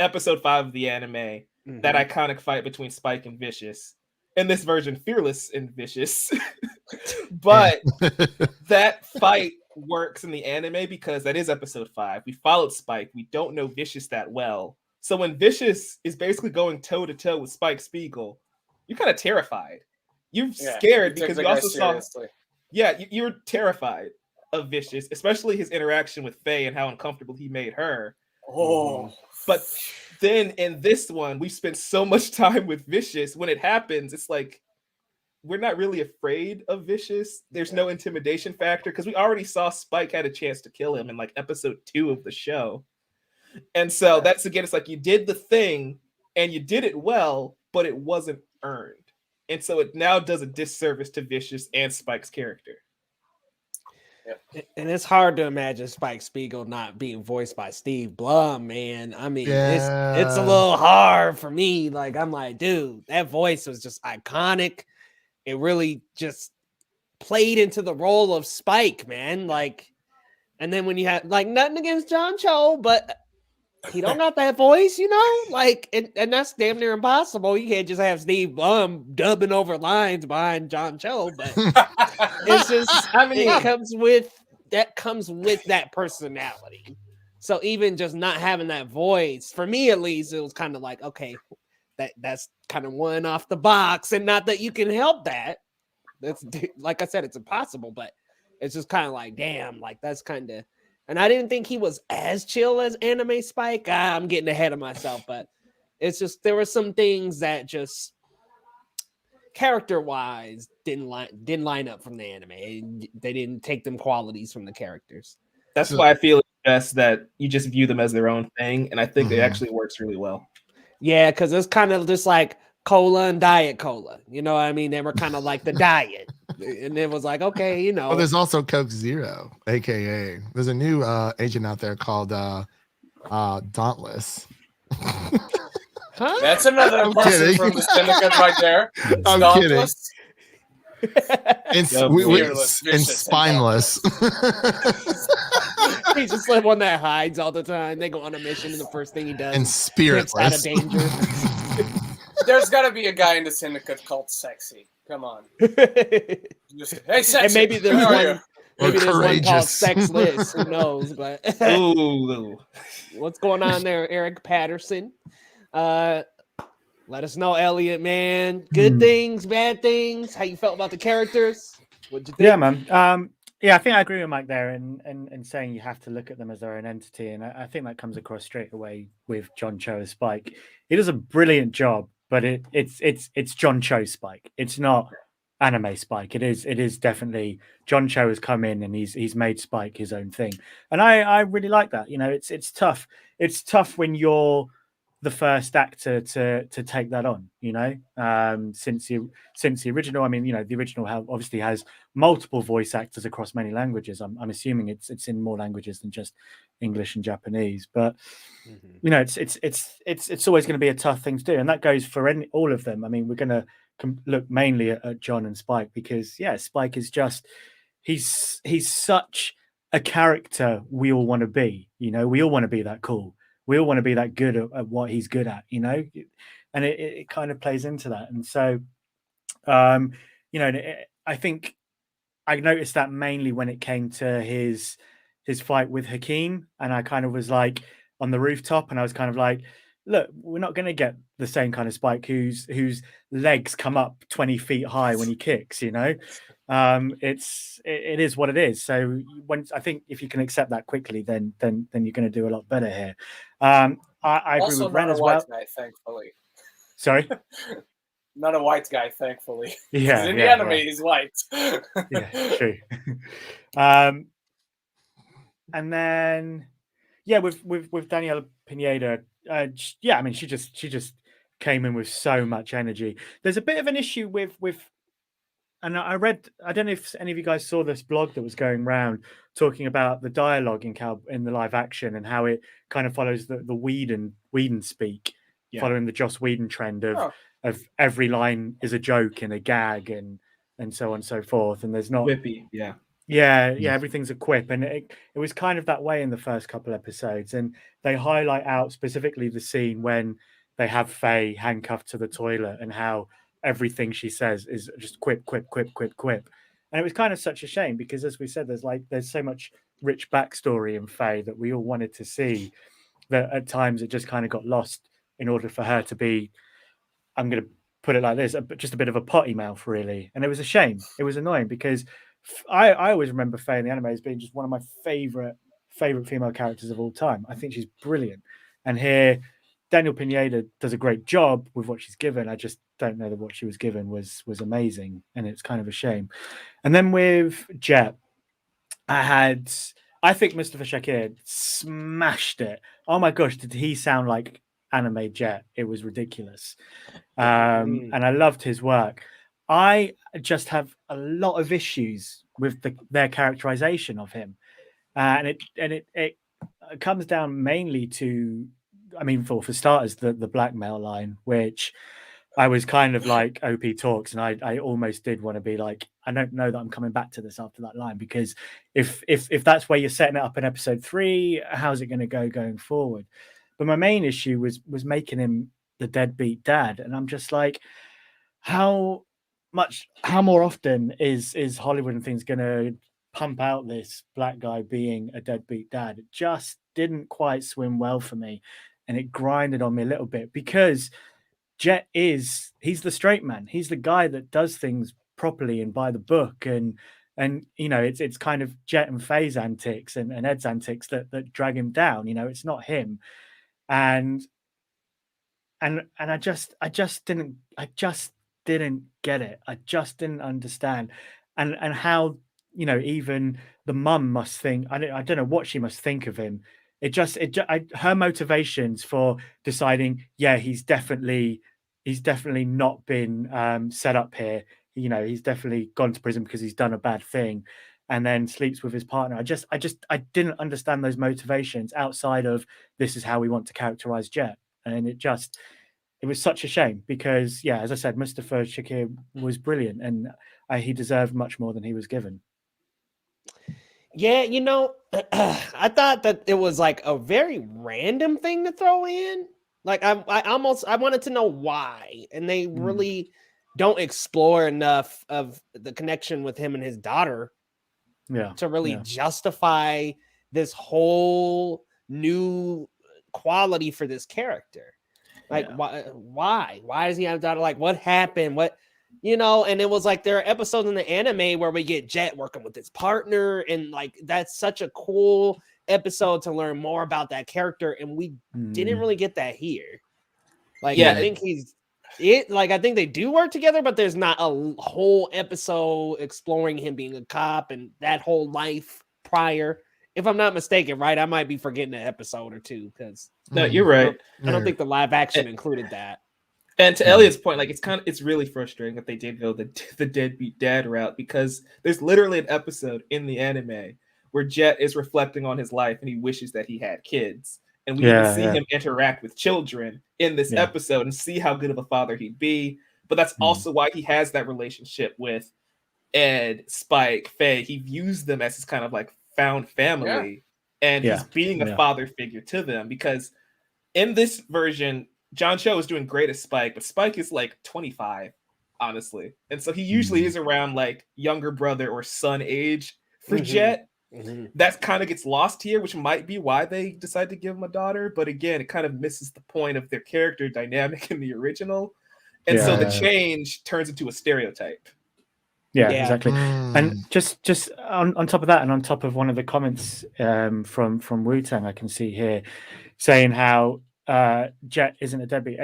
episode 5 of the anime, that iconic fight between Spike and Vicious. In this version, Fearless and Vicious. But that fight works in the anime because that is episode 5. We followed Spike. We don't know Vicious that well. So when Vicious is basically going toe-to-toe with Spike Spiegel, you're kind of terrified. You're scared because we also saw... Yeah, you're terrified of Vicious, especially his interaction with Faye and how uncomfortable he made her. Oh. But then in this one, we spent so much time with Vicious. When it happens, it's like we're not really afraid of Vicious. There's no intimidation factor because we already saw Spike had a chance to kill him in like episode 2 of the show. And so that's again, it's like you did the thing and you did it well, but it wasn't earned. And so it now does a disservice to Vicious and Spike's character. And it's hard to imagine Spike Spiegel not being voiced by Steve Blum, man. I mean, it's a little hard for me. Like, I'm like, dude, that voice was just iconic. It really just played into the role of Spike, man. Like, and then when you have, like, nothing against John Cho, but he don't got that voice, you know? Like, and that's damn near impossible. You can't just have Steve Blum dubbing over lines behind John Cho, but it's just, I mean, it comes with that personality. So even just not having that voice, for me at least, it was kind of like, okay, that's kind of one off the box, and not that you can help that. That's, like I said, it's impossible, but it's just kind of like, damn, like that's kind of. And I didn't think he was as chill as Anime Spike. I'm getting ahead of myself, but it's just there were some things that just character-wise didn't line up from the anime. They didn't take them qualities from the characters. That's why I feel it's best that you just view them as their own thing, and I think it actually works really well. Yeah, because it's kind of just like cola and diet cola. You know what I mean? They were kind of like the diet. And it was like, okay, you know. Well, there's also Coke Zero, aka there's a new agent out there called Dauntless. Huh? That's another person from the syndicate right there. I'm Dauntless. kidding. And spineless. He's just like one that hides all the time. They go on a mission, and the first thing he does and spiritless. Out of danger. There's got to be a guy in the syndicate called Sexy. Come on. Just, hey, Sexy. And maybe there's one. Maybe there's one called Courageous. Sexless. Who knows? But Ooh. what's going on there, Eric Patterson? Let us know, Elliot, man. Good things, bad things. How you felt about the characters? What'd you think? Yeah, man. Yeah, I think I agree with Mike there and saying you have to look at them as their own entity. And I think that comes across straight away with John Cho as Spike. He does a brilliant job, but it's John Cho Spike. It's not anime Spike. It is definitely John Cho has come in and he's made Spike his own thing. And I really like that. You know, it's tough. It's tough when you're the first actor to take that on, you know, since the original. I mean, you know, the original obviously has multiple voice actors across many languages. I'm assuming it's in more languages than just English and Japanese, but you know, it's always going to be a tough thing to do, and that goes for all of them. I mean, we're going to look mainly at John and Spike because Spike is just he's such a character we all want to be. You know, we all want to be that cool. We all want to be that good at what he's good at, you know, and it kind of plays into that. And so, you know, I think I noticed that mainly when it came to his fight with Hakeem, and I kind of was like on the rooftop, and I was kind of like, look, we're not going to get the same kind of Spike whose legs come up 20 feet high when he kicks, you know. It is what it is. So I think if you can accept that quickly, then you're going to do a lot better here. I agree Also with Ren not as a well. white guy, thankfully. Sorry. Not a white guy, thankfully. Yeah. In the anime, he's white. Yeah, true. And then with Daniela Pineda, I mean, she just came in with so much energy. There's a bit of an issue with. And I don't know if any of you guys saw this blog that was going around talking about the dialogue in the live action and how it kind of follows the Whedon speak, following the Joss Whedon trend of every line is a joke and a gag and so on and so forth. And there's not Whippy, yeah. Yeah, everything's a quip, and it was kind of that way in the first couple episodes, and they highlight out specifically the scene when they have Faye handcuffed to the toilet, and how everything she says is just quip, quip, quip, quip, quip, and it was kind of such a shame because, as we said, there's so much rich backstory in Faye that we all wanted to see, that at times it just kind of got lost in order for her to be, I'm going to put it like this, just a bit of a potty mouth, really. And it was a shame. It was annoying because I always remember Faye in the anime as being just one of my favorite female characters of all time. I think she's brilliant. And here, Daniel Pineda does a great job with what she's given. I just don't know that what she was given was amazing. And it's kind of a shame. And then with Jet, I think Mustafa Shakir smashed it. Oh my gosh, did he sound like anime Jet? It was ridiculous. And I loved his work. I just have a lot of issues with their characterization of him. And it comes down mainly to, I mean, for starters, the blackmail line, which I was kind of like OP talks, and I almost did want to be like, I don't know that I'm coming back to this after that line, because if that's where you're setting it up in episode 3, how's it going to go going forward? But my main issue was making him the deadbeat dad, and I'm just like, how more often is Hollywood and things going to pump out this black guy being a deadbeat dad? It just didn't quite swim well for me, and it grinded on me a little bit, because Jet he's the straight man. He's the guy that does things properly and by the book, and you know, it's kind of Jet and Faye's antics and Ed's antics that drag him down. You know, it's not him. And I just didn't get it. I just didn't understand. And how, you know, even the mum must think, I don't know what she must think of him. Her motivations for deciding, yeah, he's definitely not been set up here. You know, he's definitely gone to prison because he's done a bad thing, and then sleeps with his partner. I didn't understand those motivations outside of, this is how we want to characterize Jet. And it was such a shame, because, yeah, as I said, Mustafa Shakir was brilliant, and he deserved much more than he was given. Yeah, you know, I thought that it was like a very random thing to throw in. Like I wanted to know why, and they really don't explore enough of the connection with him and his daughter, to really justify this whole new quality for this character. Like, why does he have a daughter? Like, what happened? What, you know? And it was like, there are episodes in the anime where we get Jet working with his partner, and like, that's such a cool episode to learn more about that character, and we didn't really get that here. Like, I think I think they do work together, but there's not a whole episode exploring him being a cop and that whole life prior. If I'm not mistaken, right? I might be forgetting an episode or two, because no, you're right. I don't think the live action included that. And to Elliot's point, like, it's really frustrating that they did go the deadbeat dad route, because there's literally an episode in the anime where Jet is reflecting on his life and he wishes that he had kids. And we can see him interact with children in this episode and see how good of a father he'd be. But that's also why he has that relationship with Ed, Spike, Faye. He views them as his kind of like found family, and he's being a father figure to them, because in this version, John Cho is doing great as Spike, but Spike is like 25, honestly. And so he usually is around like younger brother or son age for Jet. That kind of gets lost here, which might be why they decide to give him a daughter. But again, it kind of misses the point of their character dynamic in the original. And so the change turns into a stereotype. Yeah, exactly. And just on top of that, and on top of one of the comments from Wu-Tang, I can see here saying how Jet isn't a deadbeat.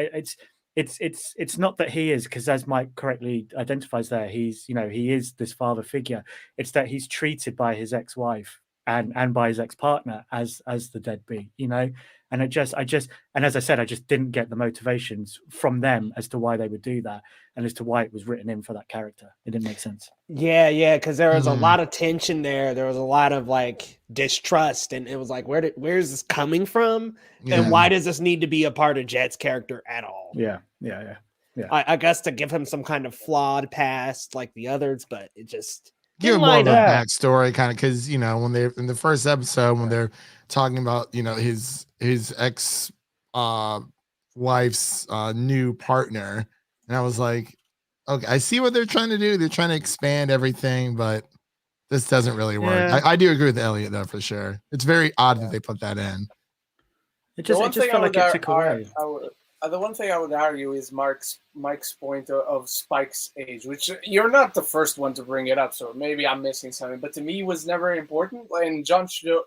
It's not that he is, because as Mike correctly identifies there, he is this father figure. It's that he's treated by his ex-wife and by his ex-partner as the deadbeat, you know. And I just and as I said, I just didn't get the motivations from them as to why they would do that, and as to why it was written in for that character. It didn't make sense. Yeah, because there was a lot of tension there. There was a lot of like distrust, and it was like, where is this coming from? And why does this need to be a part of Jet's character at all? Yeah. Yeah. I guess to give him some kind of flawed past like the others, but it just Give Didn't him more of line a up. backstory, kind of, because when they're in the first episode, when they're talking about his ex wife's new partner, and I was like, okay, I see what they're trying to do. They're trying to expand everything, but this doesn't really work. Yeah. I do agree with Elliot though, for sure. It's very odd that they put that in. It just felt like it took away. The one thing I would argue is Mike's point of Spike's age, which you're not the first one to bring it up, so maybe I'm missing something. But to me, it was never important. And John Cho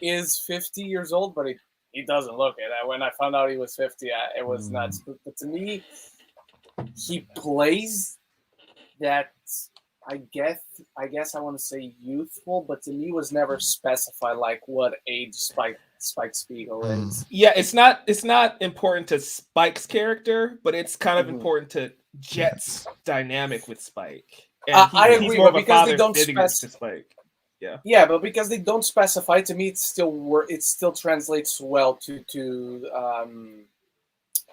is 50 years old, but he doesn't look it. When I found out he was 50, it was nuts. But to me, he plays that. I guess I want to say youthful, but to me was never specified like what age Spike Spiegel is. Yeah, it's not important to Spike's character, but it's kind of important to Jet's dynamic with Spike. And I agree, he's more of a because they father don't figure to Spike. Yeah, but because they don't specify, to me, it still translates well to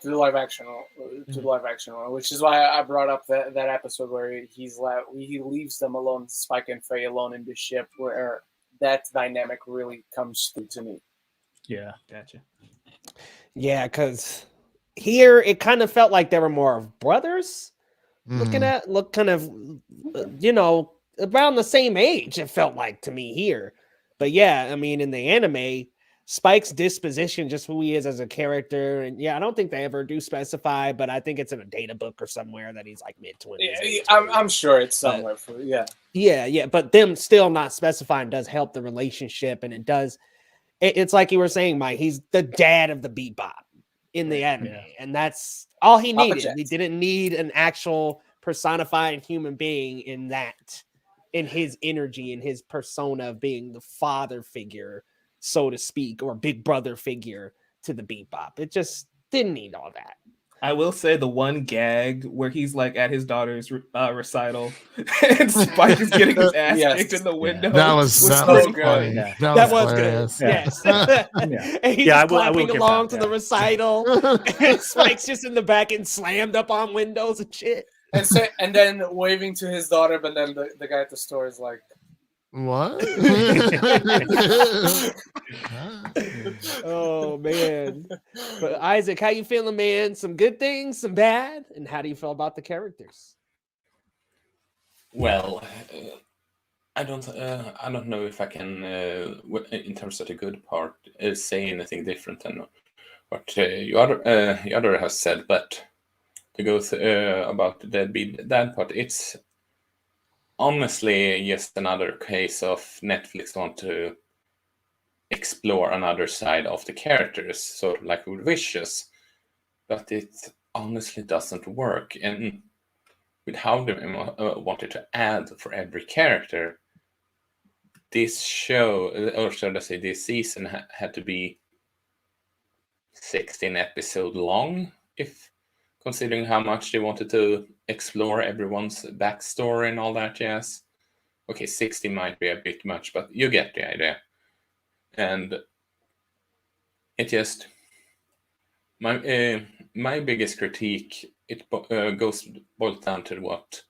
the live action one, which is why I brought up that episode where he leaves them alone, Spike and Faye alone in the ship, where that dynamic really comes through to me. Yeah, Gotcha. Yeah, because here it kind of felt like they were more of brothers. Look kind of around the same age. It felt like to me here, but yeah, I mean in the anime, Spike's disposition, just who he is as a character, and yeah, I don't think they ever do specify, but I think it's in a data book or somewhere that he's like mid-20s. Yeah, I'm sure it's somewhere. Yeah, but them still not specifying does help the relationship, and it does. It's like you were saying, Mike. He's the dad of the Bebop in the anime, and that's all he needed. He didn't need an actual personified human being in his energy, in his persona of being the father figure, so to speak, or big brother figure to the Bebop. It just didn't need all that. I will say the one gag where he's like at his daughter's recital and Spike is getting his ass kicked in the window. That was so good. Yeah. That was good. Yes. And he's just clapping along to the recital. And Spike's just in the back and slammed up on windows and shit. And then waving to his daughter, but then the guy at the store is like, what? Oh man. But Isaac, how you feeling, man? Some good things, some bad, and how do you feel about the characters? Well, I don't know if I can, in terms of the good part, say anything different than what Yodder has said. But to go about the dad part, it's honestly just another case of Netflix want to explore another side of the characters, sort of like with Vicious, but it honestly doesn't work. And with how they wanted to add for every character, this show, or should I say this season, had to be 16 episodes long, if considering how much they wanted to explore everyone's backstory and all that jazz. Okay, 60 might be a bit much, but you get the idea. And it just, my biggest critique, it boils down to what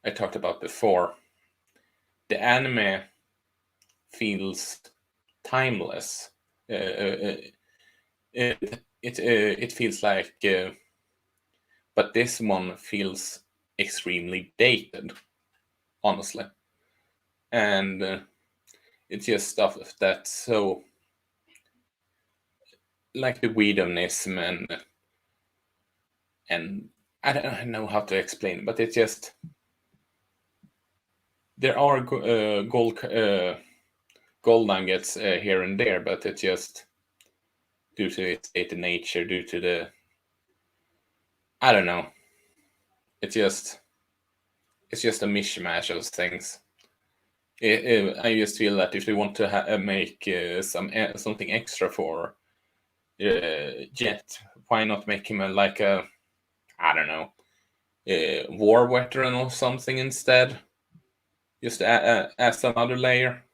I talked about before. The anime feels timeless. It feels like, but this one feels extremely dated, honestly. And it's just stuff that's so, like the Whedonism, and I don't know how to explain, but it's just, there are gold nuggets here and there, but it's just due to its dated nature, due to the, I don't know. It's just a mishmash of things. I just feel that if they want to make something extra for Jet, why not make him like a, I don't know, war veteran or something instead? Just as another layer.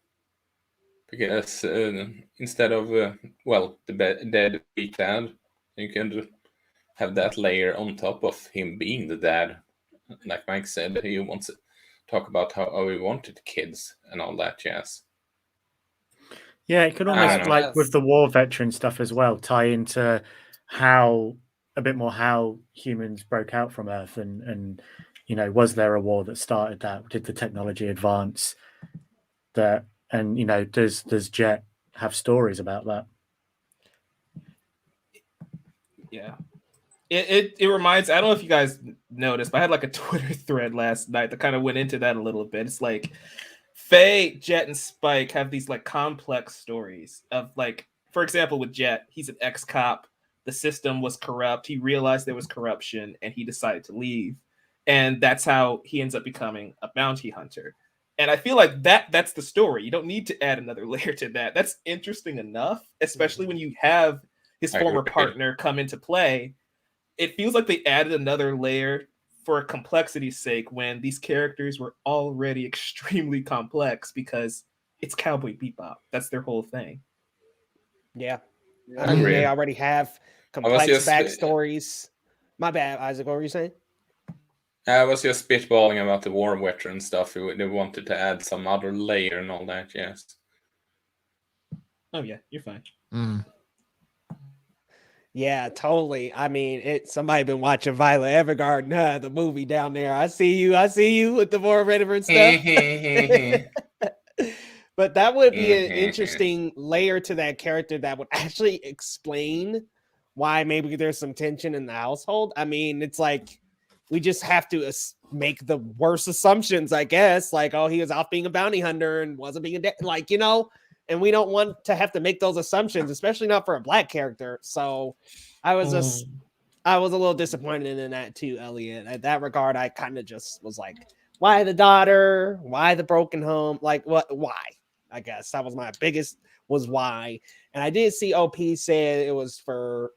Because instead of, the dead dad, you can have that layer on top of him being the dad like Mike said, he wants to talk about how he wanted kids and all that jazz. Yeah, it could I almost, don't know. like with the war veteran stuff as well, tie into how a bit more how humans broke out from Earth, and was there a war that started that? Did the technology advance that? And does Jet have stories about that? Yeah. It reminds, I don't know if you guys noticed, but I had like a Twitter thread last night that kind of went into that a little bit. It's like Faye, Jet, and Spike have these like complex stories of, like, for example, with Jet, he's an ex-cop. The system was corrupt. He realized there was corruption and he decided to leave. And that's how he ends up becoming a bounty hunter. And I feel like that's the story. You don't need to add another layer to that. That's interesting enough, especially when you have his former partner come into play. It feels like they added another layer for complexity's sake when these characters were already extremely complex because it's Cowboy Bebop. That's their whole thing. Yeah. I mean, they already have complex backstories. My bad, Isaac. What were you saying? I was just spitballing about the war veteran stuff. They wanted to add some other layer and all that, yes. Oh, yeah, you're fine. Yeah, totally. I mean, somebody been watching Violet Evergarden, the movie down there. I see you with the more veteran stuff. But that would be an interesting layer to that character that would actually explain why maybe there's some tension in the household. I mean, it's like we just have to make the worst assumptions, I guess. Like, oh, he was off being a bounty hunter and wasn't being and we don't want to have to make those assumptions, especially not for a black character. So I was a little disappointed in that too, Elliot. In that regard, I kind of just was like, why the daughter? Why the broken home? Like, what? Why? I guess that was my biggest was why. And I did see OP say it was for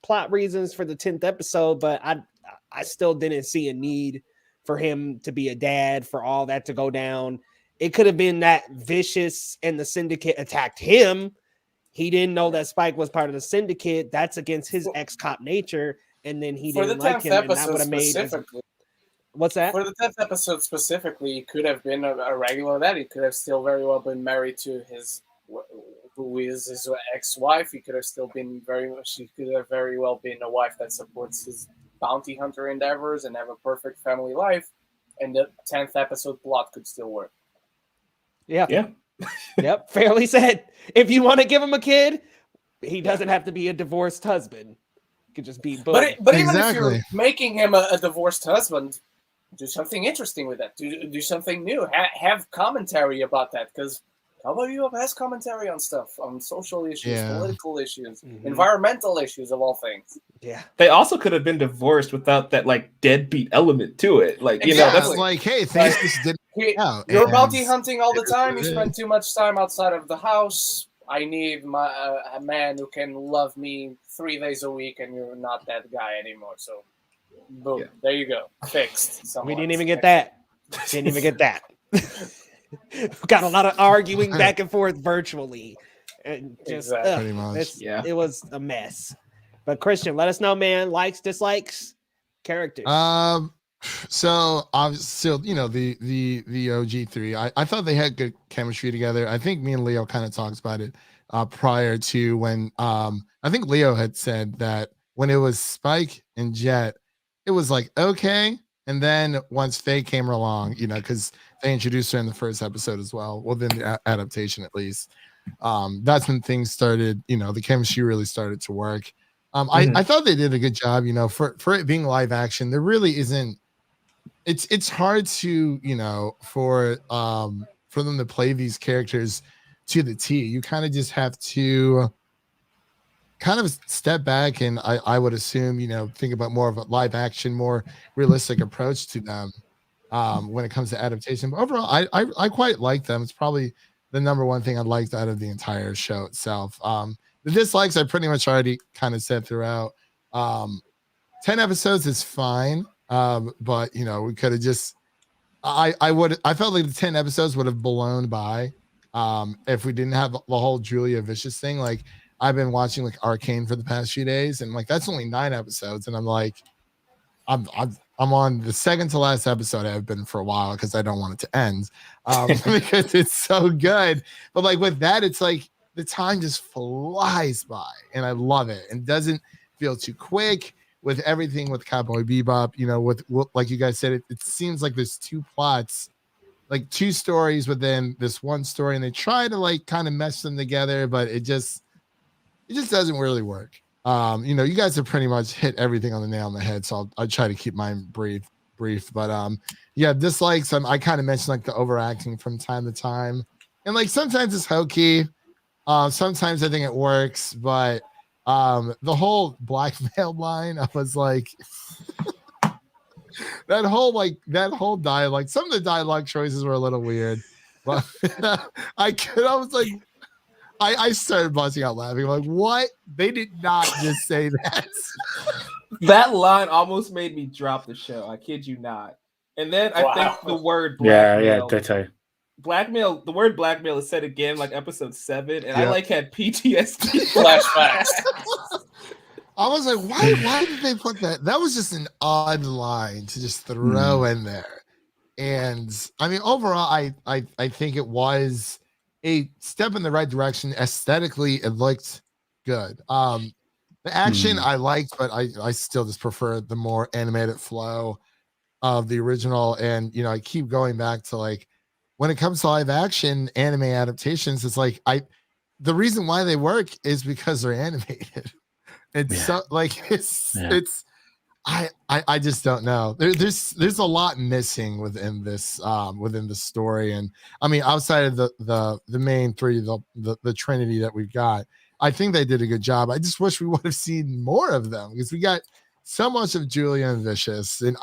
plot reasons for the 10th episode, but I still didn't see a need for him to be a dad, for all that to go down. It could have been that Vicious and the Syndicate attacked him. He didn't know that Spike was part of the Syndicate. That's against his ex-cop nature. And then he didn't like him. And that would have made... What's that? For the 10th episode specifically, he could have been a regular dad. He could have still very well been married to who is his ex-wife. He could have still been she could have very well been a wife that supports his bounty hunter endeavors and have a perfect family life. And the 10th episode plot could still work. Yeah. Yep. Fairly said. If you want to give him a kid, he doesn't have to be a divorced husband. He could just be both. But even if you're making him a divorced husband, do something interesting with that. Do something new. Have commentary about that, because Cowboy Bebop has commentary on stuff, on social issues, political issues, environmental issues, of all things. Yeah. They also could have been divorced without that like deadbeat element to it. Like, that's like, hey, things just didn't out. You're bounty hunting all the time. You spend too much time outside of the house. I need a man who can love me 3 days a week, and you're not that guy anymore. So, boom, there you go, fixed. We didn't even get that. Got a lot of arguing back and forth virtually, and just pretty much. It was a mess. But Christian, let us know, man. Likes, dislikes, characters. So obviously, the OG3. I thought they had good chemistry together. I think me and Leo kind of talked about it prior to when I think Leo had said that when it was Spike and Jet, it was like okay, and then once Faye came along, because they introduced her in the first episode as well. Well, then the adaptation at least. That's when things started. The chemistry really started to work. I thought they did a good job. For it being live action, there really isn't. It's hard to for them to play these characters to the T. You kind of just have to kind of step back and I would assume think about more of a live action, more realistic approach to them when it comes to adaptation. But overall, I quite like them. It's probably the number one thing I liked out of the entire show itself. The dislikes I pretty much already kind of said throughout. 10 episodes is fine. But we could have just I felt like the 10 episodes would have blown by if we didn't have the whole Julia Vicious thing. Like I've been watching like Arcane for the past few days, and like that's only 9 episodes, and I'm like, I'm on the second to last episode I've been for a while because I don't want it to end because it's so good. But like with that, it's like the time just flies by and I love it and doesn't feel too quick with everything with Cowboy Bebop. You know, with like you guys said, it seems like there's two plots, like two stories within this one story, and they try to like kind of mesh them together, but it just doesn't really work. You know, you guys have pretty much hit everything on the nail on the head, so I'll try to keep mine brief. But yeah, dislikes. I kind of mentioned like the overacting from time to time, and like sometimes it's hokey. Sometimes I think it works, but the whole blackmail line, I was like, that whole dialogue. Some of the dialogue choices were a little weird, but I was like. I started busting out laughing. I'm like, what? They did not just say that. That line almost made me drop the show. I kid you not. And then I think the word blackmail. Ditto. Blackmail. The word blackmail is said again, like episode 7, and I like had PTSD flashbacks. I was like, why did they put that? That was just an odd line to just throw in there. And I mean, overall, I think it was a step in the right direction. Aesthetically, it looked good. The action I liked, but I still just prefer the more animated flow of the original. And you know, I keep going back to like when it comes to live action anime adaptations, it's like the reason why they work is because they're animated. It's so like it's I just don't know. There's a lot missing within this story, and I mean outside of the main three, the trinity that we've got, I think they did a good job. I just wish we would have seen more of them because we got so much of Julia and Vicious, and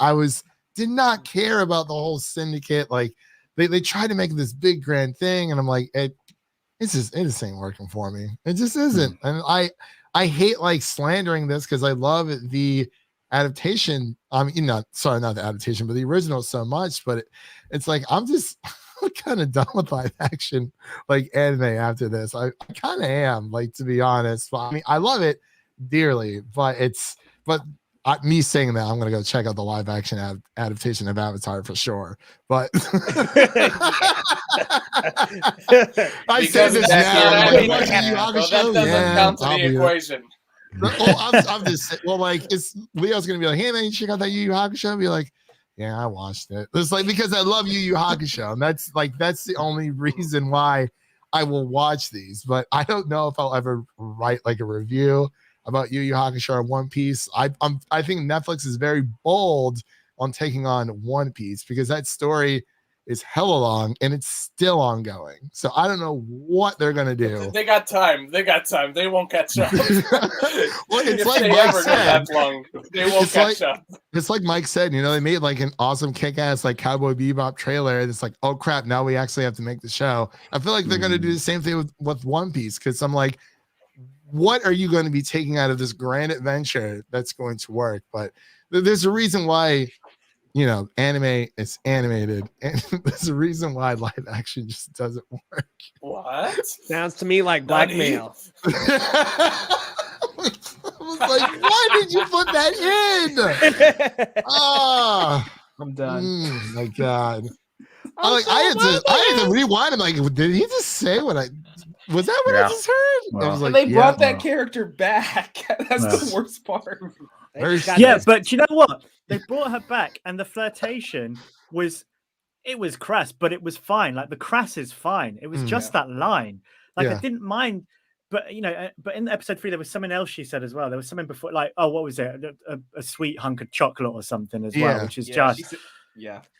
did not care about the whole syndicate. Like they tried to make this big grand thing, and I'm like, it just ain't working for me. It just isn't, and I hate like slandering this because I love the adaptation. Not the adaptation, but the original so much. But it's like I'm kind of done with live action like anime after this. I kind of am, like, to be honest. But I mean, I love it dearly, but me saying that, I'm gonna go check out the live action adaptation of Avatar for sure. But I said this now. That doesn't count to the equation. I'm just it's Leo's gonna be like, hey man, you check out that Yu Yu Hakusho? I'll be like, yeah, I watched it. It's like because I love Yu Yu Hakusho, and that's the only reason why I will watch these. But I don't know if I'll ever write like a review about Yu Yu Hakusho or One Piece. I think Netflix is very bold on taking on One Piece because that story is hella long and it's still ongoing. So I don't know what they're gonna do. They got time. They won't catch up. Well, it's if like they Mike ever said, go that long, they won't catch up. It's like Mike said, you know, they made like an awesome kick-ass like Cowboy Bebop trailer, and it's like, oh crap, now we actually have to make the show. I feel like they're gonna do the same thing with One Piece, because I'm like, what are you going to be taking out of this grand adventure that's going to work? But there's a reason why, you know, anime is animated, and there's a reason why live action just doesn't work. What? Sounds to me like blackmail. I was like, why did you put that in? I'm done. My God. I had to rewind. I'm like, did he just say what I... Was that what I just heard? Well, I was like, and they brought that character back. That's the worst part. Yeah, but you know what? They brought her back, and the flirtation was crass, but it was fine. Like the crass is fine. It was just that line. Like I didn't mind, but you know, but in episode 3 there was something else she said as well. There was something before, like, oh, what was it? A sweet hunk of chocolate or something as well, which is just.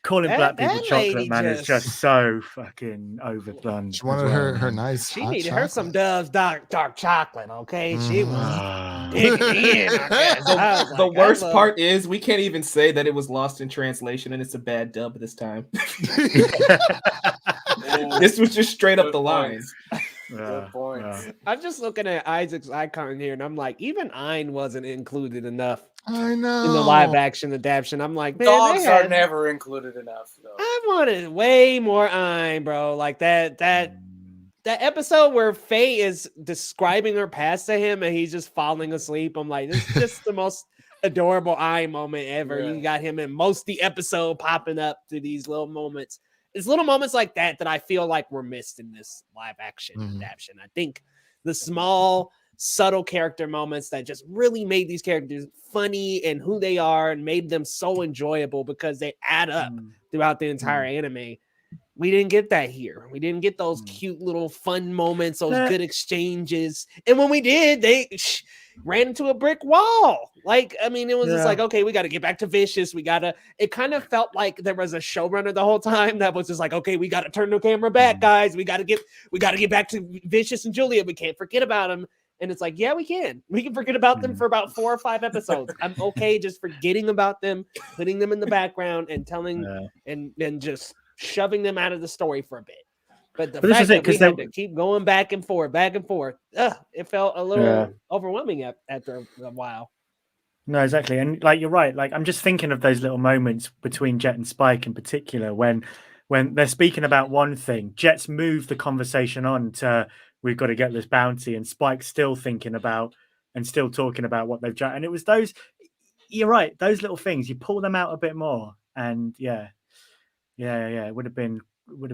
Calling black people chocolate, man, is just so fucking overdone. She wanted her nice. She needed her some Dove's dark chocolate, okay? She was digging in. The worst part is we can't even say that it was lost in translation and it's a bad dub this time. This was just straight up the lines. Good point. I'm just looking at Isaac's icon here, and I'm like, even Ein wasn't included enough. I know. In the live action adaptation, I'm like, man, dogs are never included enough, though. I wanted way more Ein, bro. Like that episode where Faye is describing her past to him, and he's just falling asleep. I'm like, this is just the most adorable eye moment ever. Yeah. You got him in most of the episode popping up to these little moments. It's little moments like that I feel like were missed in this live action adaptation. I think the small, subtle character moments that just really made these characters funny and who they are and made them so enjoyable because they add up throughout the entire anime. We didn't get that here. We didn't get those cute little fun moments, those good exchanges. And when we did, they ran into a brick wall. Like, I mean, it was just like, okay, we got to get back to Vicious. It kind of felt like there was a showrunner the whole time that was just like, okay, we got to turn the camera back, guys. We got to get back to Vicious and Julia. We can't forget about them. And it's like, yeah, we can forget about them for about 4 or 5 episodes. I'm okay just forgetting about them, putting them in the background and telling and just shoving them out of the story for a bit. But the fact that we had to keep going back and forth, it felt a little overwhelming after a while. No, exactly. And like, you're right. Like, I'm just thinking of those little moments between Jet and Spike in particular, when they're speaking about one thing, Jet's moved the conversation on to, we've got to get this bounty, and Spike's still thinking about and still talking about what they've done. And it was those, you're right, those little things, you pull them out a bit more, and it would have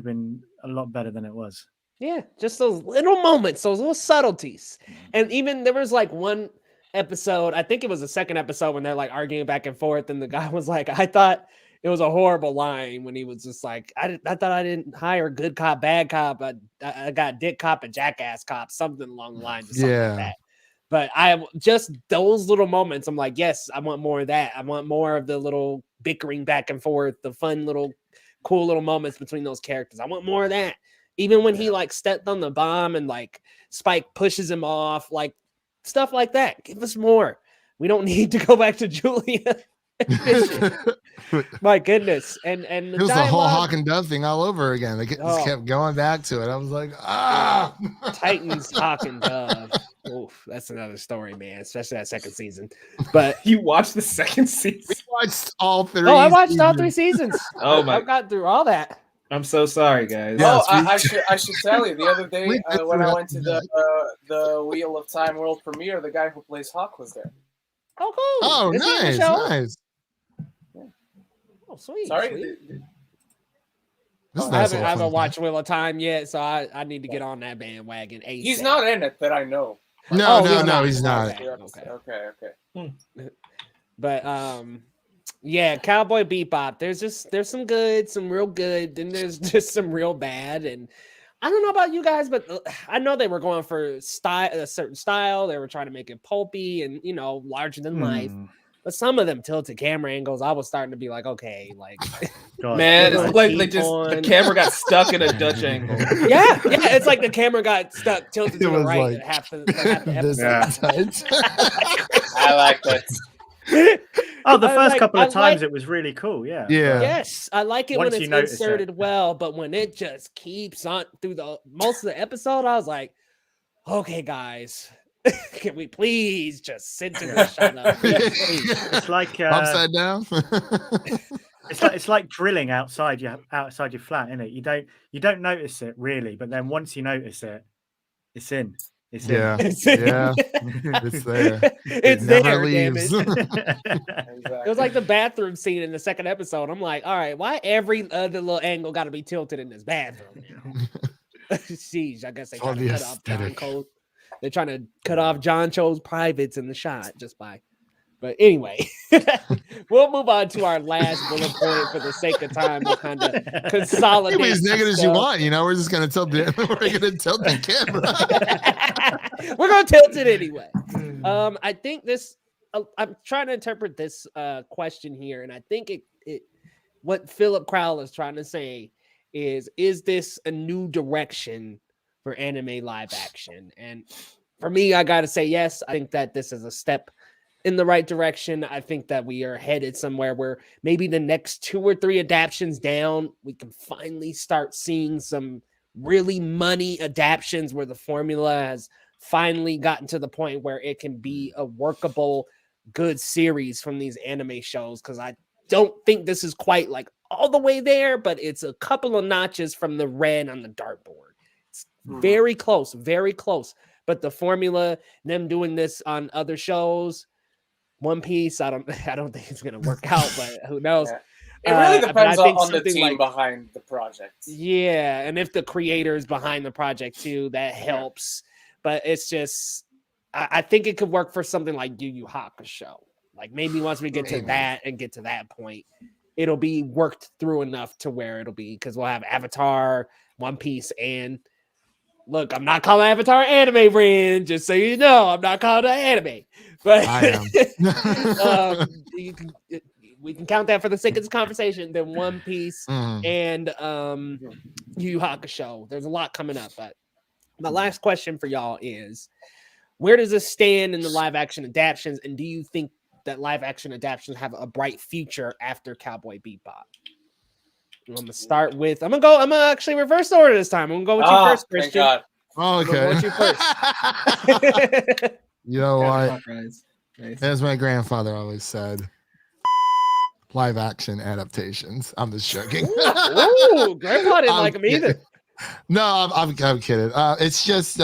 been a lot better than it was. Yeah, just those little moments, those little subtleties. And even there was like one episode, I think it was the second episode, when they're like arguing back and forth, and the guy was like, I thought it was a horrible line when he was just like, I thought I didn't hire good cop, bad cop, but I got dick cop and jackass cop, something along the lines of something like that. But I just those little moments, I'm like, yes, I want more of that. I want more of the little bickering back and forth, the fun little cool little moments between those characters. I want more of that. Even when he like stepped on the bomb and like Spike pushes him off, like stuff like that. Give us more. We don't need to go back to Julia. My goodness. And it was the whole Hawk and Dove thing all over again. They just kept going back to it. I was like, Titans, Hawk and Dove. Oof, that's another story, man, especially that second season. But you watched the second season? We watched all 3. Oh, I watched all 3 seasons. I've got through all that. I'm so sorry, guys. Yes, I should tell you, the other day when I went to the Wheel of Time world premiere, the guy who plays Hawk was there. Oh, cool. Oh, nice. Yeah. Oh, sweet. Sorry. Sweet. I haven't watched Wheel of Time yet, so I need to get on that bandwagon. ASAP. He's not in it that I know. No, he's not. Okay. But yeah, Cowboy Bebop. There's some good, some real good, and there's just some real bad. And I don't know about you guys, but I know they were going for a certain style. They were trying to make it pulpy and larger than life. But some of them tilted camera angles, I was starting to be like, okay, like, man, it's like the camera got stuck in a Dutch angle. Yeah, it's like the camera got stuck tilted to the right. Like, half the episode. I like that. The first couple of times it was really cool. Yeah. Yes, I like it when it's inserted well, but when it just keeps on through most of the episode, I was like, okay, guys. Can we please just sit and shut up? It's like upside down. it's like drilling outside your flat, isn't it? You don't notice it really, but then once you notice it, it's in. It's there. It's there. It's there. Leaves. Damn it. It was like the bathroom scene in the second episode. I'm like, all right, why every other little angle got to be tilted in this bathroom? Jeez, I guess they trying to cut off John Cole. They're trying to cut off John Cho's privates in the shot just by. But anyway, we'll move on to our last bullet point for the sake of time. We'll kind of consolidate. Be as negative as you want. We're just going to tilt the camera. We're going to tilt it anyway. I think this. I'm trying to interpret this question here, and I think it what Philip Crowell is trying to say is this a new direction for anime live action? And for me, I got to say yes. I think that this is a step in the right direction. I think that we are headed somewhere where maybe the next 2 or 3 adaptions down, we can finally start seeing some really money adaptions where the formula has finally gotten to the point where it can be a workable, good series from these anime shows. Because I don't think this is quite like all the way there, but it's a couple of notches from the red on the dartboard. It's very close, very close. But the formula, them doing this on other shows, One Piece, I don't think it's gonna work out, but who knows? Yeah. It really But depends I think on the something team like behind the project. yeah, and if the creators behind the project too, that helps. But it's just, I think it could work for something like Yu Yu Hakusho. Like maybe once we get to that and get to that point, it'll be worked through enough to where it'll be because we'll have Avatar, One Piece, and look, I'm not calling Avatar anime, Ren. Just so you know, I'm not calling it anime. But I am. we can count that for the sake of this conversation. Then One Piece and Yu Yu Hakusho. There's a lot coming up, but my last question for y'all is: where does this stand in the live action adaptations, and do you think that live action adaptations have a bright future after Cowboy Bebop? I'm gonna start with. I'm gonna actually reverse order this time. I'm gonna go with you first, Thank Christian. God. Oh, I'm gonna okay. go with you first. You know what? Nice. As my grandfather always said, live action adaptations. I'm just joking. Ooh, Grandpa didn't like him either. No, I'm kidding. It's just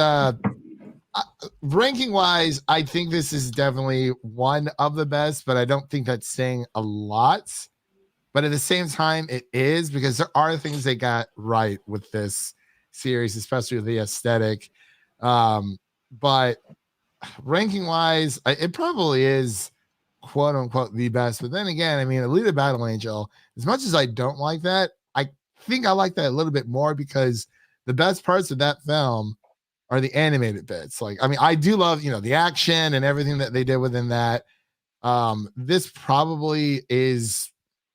ranking wise, I think this is definitely one of the best, but I don't think that's saying a lot. But at the same time, it is because there are things they got right with this series, especially with the aesthetic. But ranking wise, it probably is quote unquote the best. But then again, I mean, Elita Battle Angel, as much as I don't like that, I think I like that a little bit more because the best parts of that film are the animated bits. Like, I mean, I do love, the action and everything that they did within that. This probably is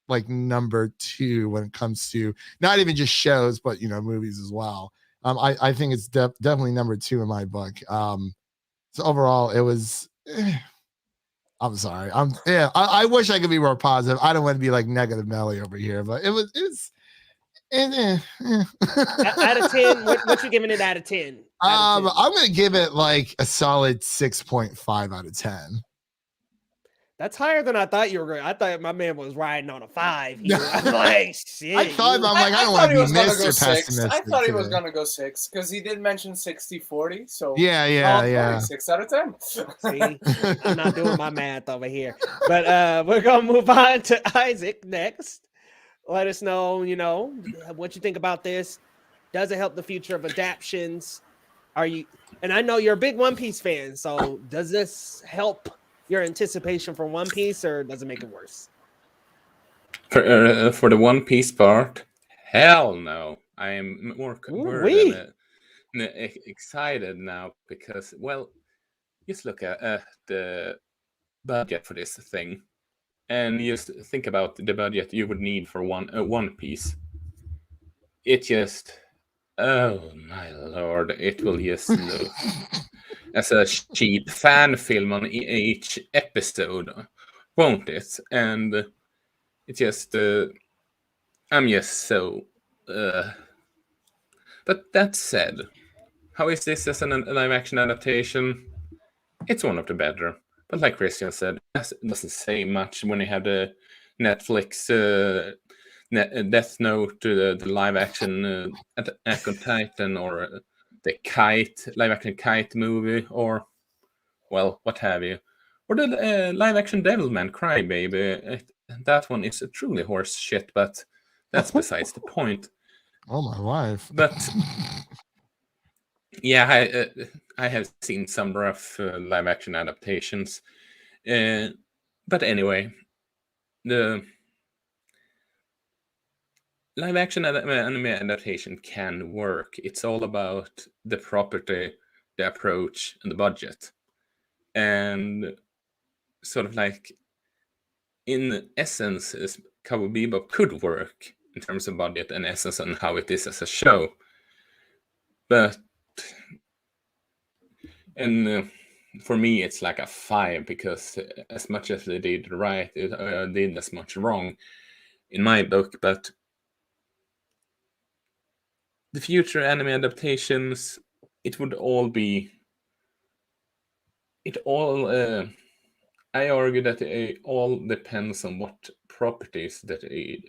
like number 2 when it comes to not even just shows, but movies as well. I think it's definitely number 2 in my book. So overall, it was. I'm sorry. I wish I could be more positive. I don't want to be like negative Nelly over here, but it's. Out of 10, what you giving it out of 10? I'm gonna give it like a solid 6.5 out of 10. That's higher than I thought you were going. I thought my man was riding on a 5 here. I'm like, shit. I don't want to be Mr. Pessimistic. I thought he was gonna go 6 because he did mention 60-40. So yeah. 6 out of 10. See, I'm not doing my math over here, but we're gonna move on to Isaac next. Let us know, what you think about this. Does it help the future of adaptions? Are you? And I know you're a big One Piece fan, so does this help your anticipation for One Piece, or does it make it worse? For the One Piece part, hell no. I am more worried than excited now because, well, just look at the budget for this thing, and just think about the budget you would need for One Piece. It just, oh my lord, it will just look as a cheap fan film on each episode, won't it? And it just, I'm just so. But that said, how is this as a live action adaptation? It's one of the better. But like Christian said, it doesn't say much when you have the Netflix Death Note, the live action Attack on Titan, or the live action Kite movie, or, well, what have you. Or the live action Devilman Crybaby. That one is truly horse shit, but that's besides the point. Oh, my wife. But yeah, I have seen some rough live action adaptations. But anyway, the live action anime adaptation can work. It's all about the property, the approach, and the budget. And sort of like, in essence, Cowboy Bebop could work in terms of budget and essence and how it is as a show. But for me, it's like a 5 because as much as they did right, it did as much wrong in my book. But the future anime adaptations, it would all be. I argue that it all depends on what properties that they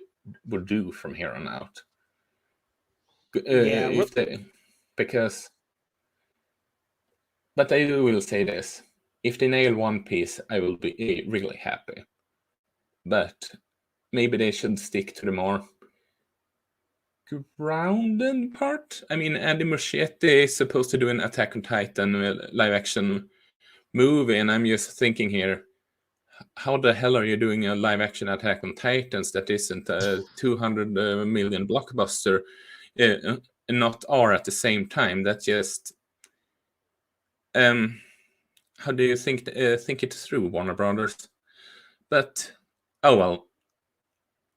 would do from here on out. But I will say this: if they nail One Piece, I will be really happy. But maybe they should stick to the more grounded part. I mean, Andy Muschietti is supposed to do an Attack on Titan live action movie, and I'm just thinking here, how the hell are you doing a live action Attack on Titans that isn't a 200 million blockbuster, and not are at the same time? That's just how do you think it through, Warner Brothers? But oh well,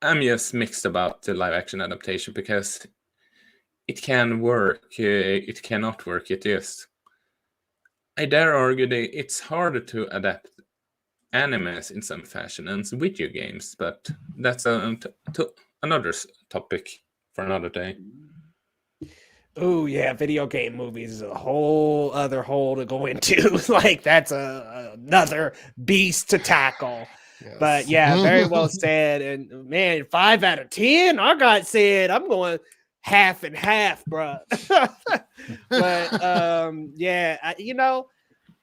I'm just mixed about the live action adaptation because it can work, it cannot work. It just, I dare argue that it's harder to adapt animes in some fashion and video games, but that's another topic for another day. Oh yeah, video game movies is a whole other hole to go into. Like that's another beast to tackle. Yes. But yeah, very well said. And man, 5 out of 10. Our guy said I'm going half and half, bro. But yeah,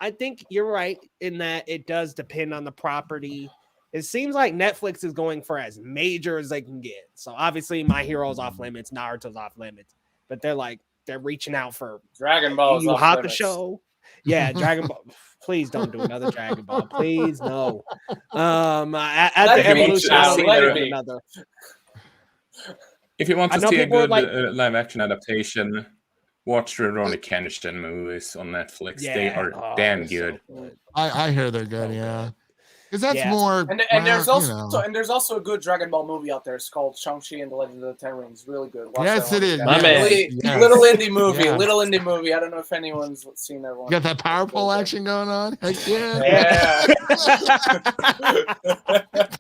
I think you're right in that it does depend on the property. It seems like Netflix is going for as major as they can get. So obviously, My Hero's off limits, Naruto's off limits, but they're reaching out for Dragon Ball. Yu Hakusho. Yeah, Dragon Ball. Please don't do another Dragon Ball. Please no. At the Evolution, another. If you want to see a good live action adaptation, watch the Ronnie Kenshin movies on Netflix. Yeah. They are damn good. So good. I hear they're good. Yeah. Because that's more. And there's also a good Dragon Ball movie out there. It's called Shang-Chi and the Legend of the Ten Rings. Really good. Watch yes, it is. My man. Little indie movie. Little indie movie. I don't know if anyone's seen that one. You got that power pole action going on? Heck yeah. Yeah.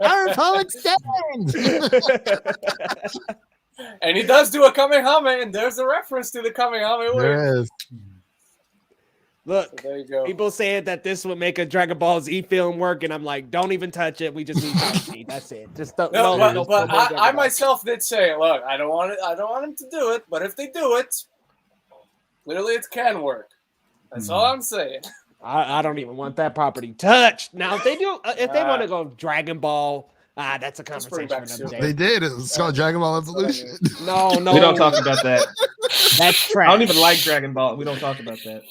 Power pole extends. And he does do a Kamehameha, and there's a reference to the Kamehameha. There is. Look, so there you go. People said that this would make a Dragon Ball Z film work, and I'm like, don't even touch it. We just need Shang-Chi. That's it. Just don't. But I myself did say, look, I don't want him to do it, but if they do it, clearly it can work. That's all I'm saying. I don't even want that property touched. Now, if they want to go Dragon Ball. That's a conversation for another day. They did. It's called Dragon Ball Evolution. No. We don't talk about that. That's trash. I don't even like Dragon Ball. We don't talk about that.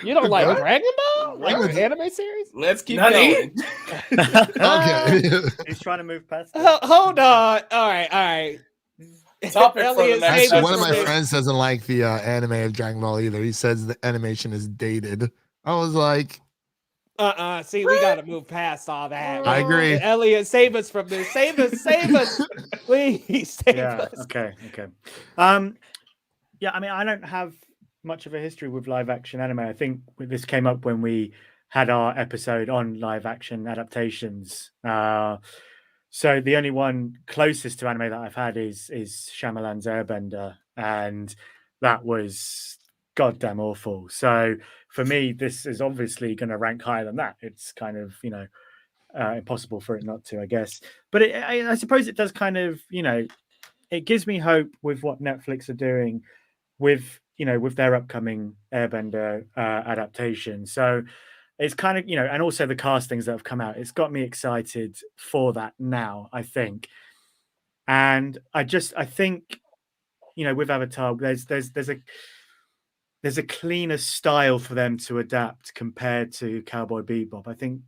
You don't like Dragon Ball? Like the anime series? Let's keep going. Okay. He's trying to move past that. Hold on. All right. Topic for the next one of my friends doesn't like the anime of Dragon Ball either. He says the animation is dated. I was like, see, we got to move past all that. I agree. Elliot, save us from this. Save us. Please save us. Okay. Yeah, I mean, I don't have much of a history with live action anime. I think this came up when we had our episode on live action adaptations. So the only one closest to anime that I've had is Shyamalan's Airbender, and that was goddamn awful. So for me, this is obviously going to rank higher than that. It's kind of, impossible for it not to, I guess. But I suppose it does kind of, it gives me hope with what Netflix are doing with their upcoming Airbender adaptation. So it's kind of, and also the castings that have come out. It's got me excited for that now, I think. And I think, with Avatar, there's a cleaner style for them to adapt compared to Cowboy Bebop. I think,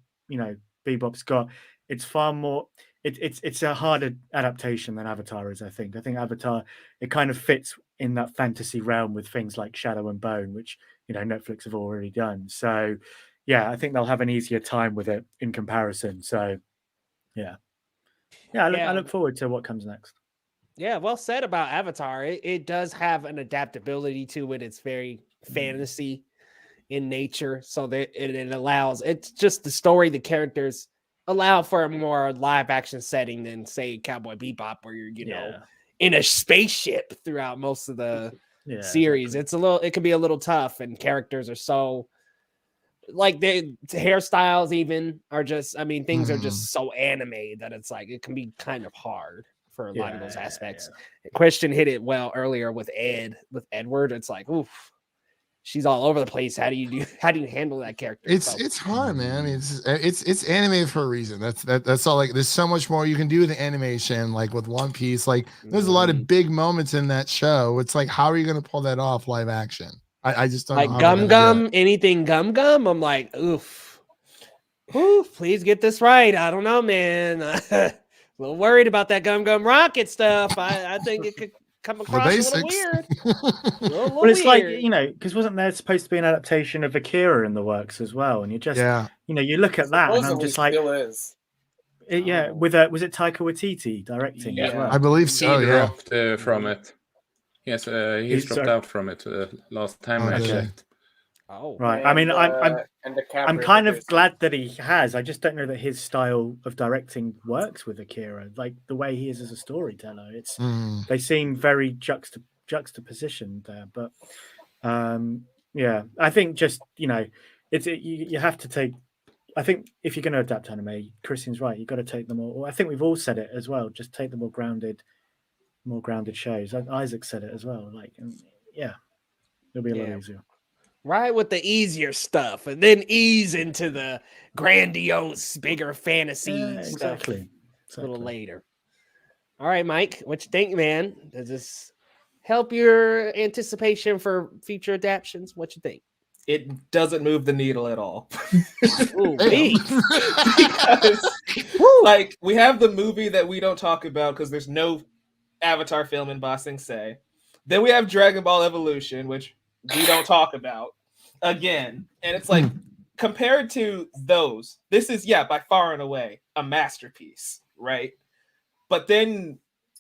Bebop's got, it's far more, it's a harder adaptation than Avatar is, I think. I think Avatar, it kind of fits in that fantasy realm with things like Shadow and Bone, which, Netflix have already done. So, yeah, I think they'll have an easier time with it in comparison. So, yeah. I look forward to what comes next. Yeah, well said about Avatar. It does have an adaptability to it. It's very fantasy in nature, so that it allows. It's just the story, the characters allow for a more live action setting than say Cowboy Bebop, where you're in a spaceship throughout most of the series. Exactly. It can be a little tough, and characters are so like the hairstyles even are just. I mean, things are just so anime that it's like it can be kind of hard for a lot of those aspects. Question hit it well earlier with Edward. It's like, oof, she's all over the place. How do you handle that character? It's hard, man. It's anime for a reason. That's all. Like, there's so much more you can do with the animation. Like with One Piece, like there's a lot of big moments in that show. It's like, how are you going to pull that off live action? I just don't like know how Gum they're gonna do Gum, anything Gum Gum. I'm like, oof, please get this right. I don't know, man. A little worried about that Gum Gum Rocket stuff. I think it could come across a little weird. Well, it's like, because wasn't there supposed to be an adaptation of Akira in the works as well? And you just, you look at that, and I'm just like, still is. Was it Taika Waititi directing as well? I believe so. He Yeah, dropped from it. Yes, he's dropped out from it last time I checked. Oh, right. And, I mean, I'm kind of producers. glad that he has. I just don't know that his style of directing works with Akira, like the way he is as a storyteller. It's they seem very juxtapositioned there, but I think just you have to take. I think if you're going to adapt anime, Christian's right. You've got to take them all. I think we've all said it as well. Just take the more grounded shows. Isaac said it as well. Like, it'll be a lot easier. Right, with the easier stuff, and then ease into the grandiose, bigger fantasy stuff a little later. All right, Mike, what you think, man? Does this help your anticipation for future adaptations? What you think? It doesn't move the needle at all. Ooh, because, like, we have the movie that we don't talk about because there's no Avatar film in Ba Sing Se. Then we have Dragon Ball Evolution, which we don't talk about again. And it's like, compared to those, this is, by far and away a masterpiece, right? But then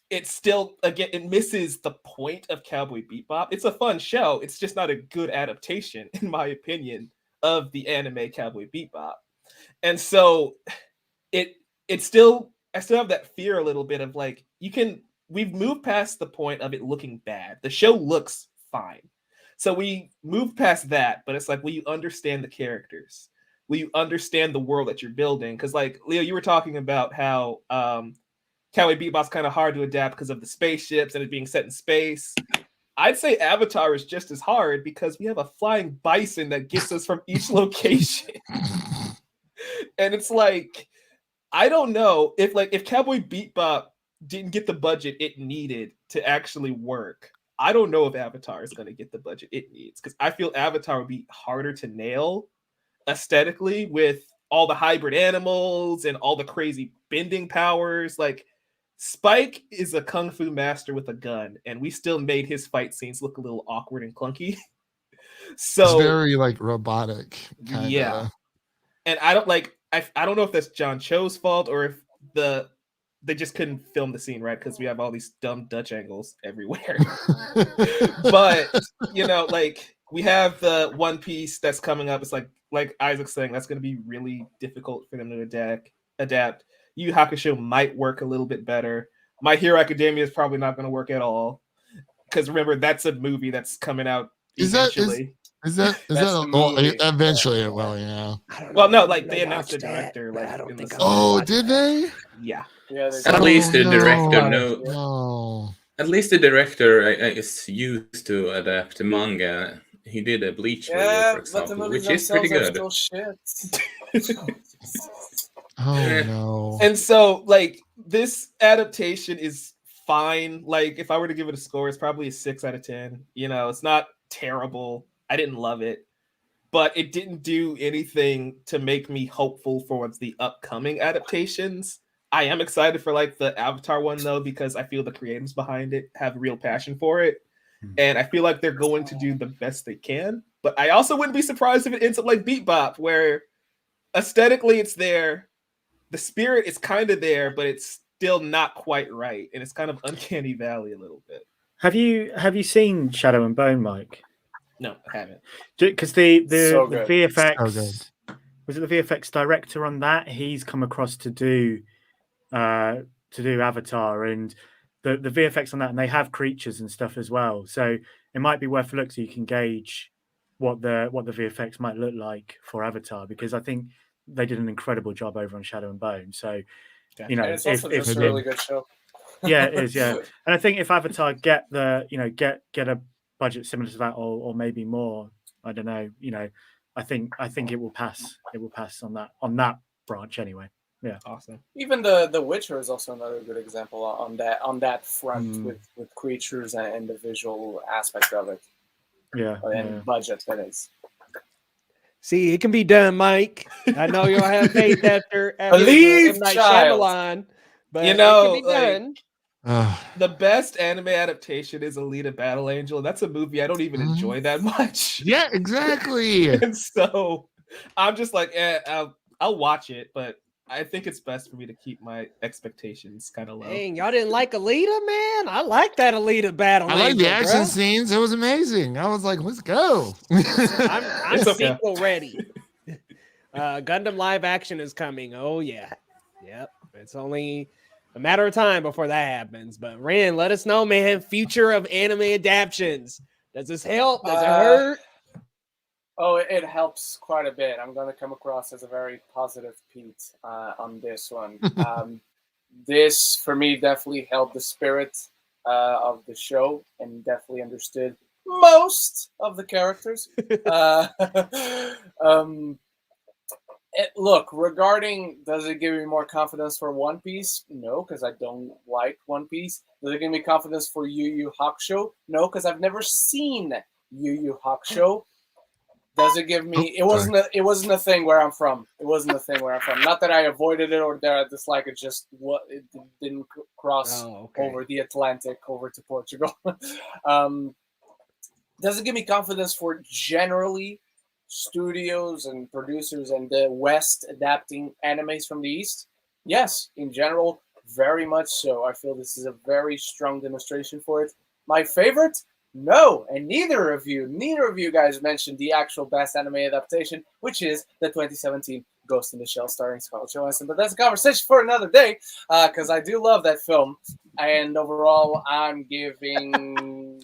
it still, again, it misses the point of Cowboy Bebop. It's a fun show. It's just not a good adaptation, in my opinion, of the anime Cowboy Bebop. And so I still have that fear a little bit of like, we've moved past the point of it looking bad. The show looks fine. So we moved past that, but it's like, will you understand the characters? Will you understand the world that you're building? Because like, Leo, you were talking about how Cowboy Bebop's kind of hard to adapt because of the spaceships and it being set in space. I'd say Avatar is just as hard because we have a flying bison that gets us from each location. And it's like, I don't know if Cowboy Bebop didn't get the budget it needed to actually work. I don't know if Avatar is going to get the budget it needs because I feel Avatar would be harder to nail aesthetically with all the hybrid animals and all the crazy bending powers. Like, Spike is a kung fu master with a gun, and we still made his fight scenes look a little awkward and clunky. So it's very like robotic. Kinda. Yeah, and I don't know if that's John Cho's fault or if they just couldn't film the scene right because we have all these dumb Dutch angles everywhere. But like we have the One Piece that's coming up. It's like Isaac's saying, that's going to be really difficult for them to adapt. Yu Yu Hakusho might work a little bit better. My Hero Academia is probably not going to work at all because remember that's a movie that's coming out eventually. Is that eventually it will, Well, no, like they announced the director. I don't think. Did they? Yeah. At least the director At least the director is used to adapt the manga. He did a Bleach movie, for example, which is pretty good. No. And so, like, this adaptation is fine. Like, if I were to give it a score, it's probably a 6 out of 10. It's not terrible. I didn't love it, but it didn't do anything to make me hopeful for the upcoming adaptations. I am excited for like the Avatar one though, because I feel the creators behind it have real passion for it. And I feel like they're going to do the best they can. But I also wouldn't be surprised if it ends up like Bebop, where aesthetically it's there. The spirit is kind of there, but it's still not quite right. And it's kind of uncanny valley a little bit. Have you seen Shadow and Bone, Mike? No, I haven't. Because the VFX, So was it the VFX director on that? He's come across to do Avatar, and the VFX on that, and they have creatures and stuff as well. So it might be worth a look so you can gauge what the VFX might look like for Avatar, because I think they did an incredible job over on Shadow and Bone. So it's also just a really good show. Yeah, it is. Yeah, and I think if Avatar get a budget similar to that, or maybe more, I don't know. I think it will pass. It will pass on that branch anyway. Yeah, awesome. Even the Witcher is also another good example on that front with creatures and the visual aspect of it. Yeah, and budget that is. See, it can be done, Mike. I know you'll have faith after Believe, M. Night child. Shyamalan, but You know, it can be done. The best anime adaptation is Elita Battle Angel. That's a movie I don't even enjoy that much. Yeah, exactly. And so I'm just like, I'll watch it, but I think it's best for me to keep my expectations kind of low. Dang, y'all didn't like Elita, man? I like that Elita Battle I like the Angel, action bruh. scenes. It was amazing. I was like, let's go. I'm It's okay. sequel ready. Gundam live action is coming. Oh yeah. Yep. It's only a matter of time before that happens. But Ren, let us know, man. Future of anime adaptions. Does this help? Does it hurt? Oh, it helps quite a bit. I'm going to come across as a very positive Pete on this one. This, for me, definitely held the spirit of the show and definitely understood most of the characters. Look, regarding does it give me more confidence for One Piece? No, because I don't like One Piece. Does it give me confidence for Yu Yu Hakusho? No, because I've never seen Yu Yu Hakusho. Does it give me? It wasn't a thing where I'm from. It wasn't a thing where I'm from. Not that I avoided it or that I dislike it. Just what it didn't cross over the Atlantic over to Portugal. Does it give me confidence for generally studios and producers and the West adapting animes from the East? Yes, in general, very much so. I feel this is a very strong demonstration for it. My favorite? No, and neither of you guys mentioned the actual best anime adaptation, which is the 2017 Ghost in the Shell starring Scarlett Johansson. But that's a conversation for another day, because I do love that film. And overall, I'm giving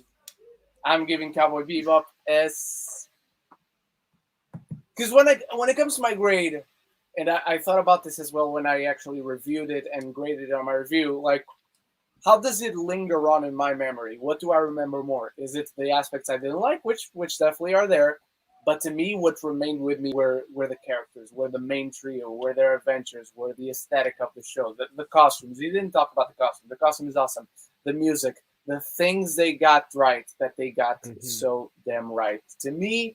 Cowboy Bebop as, because when it comes to my grade, and I thought about this as well when I actually reviewed it and graded it on my review, like, how does it linger on in my memory? What do I remember more? Is it the aspects I didn't like, which definitely are there, but to me, what remained with me were the characters, were the main trio, were their adventures, were the aesthetic of the show, the costumes. You didn't talk about the costume. The costume is awesome. The music, the things they got right, that they got so damn right. To me,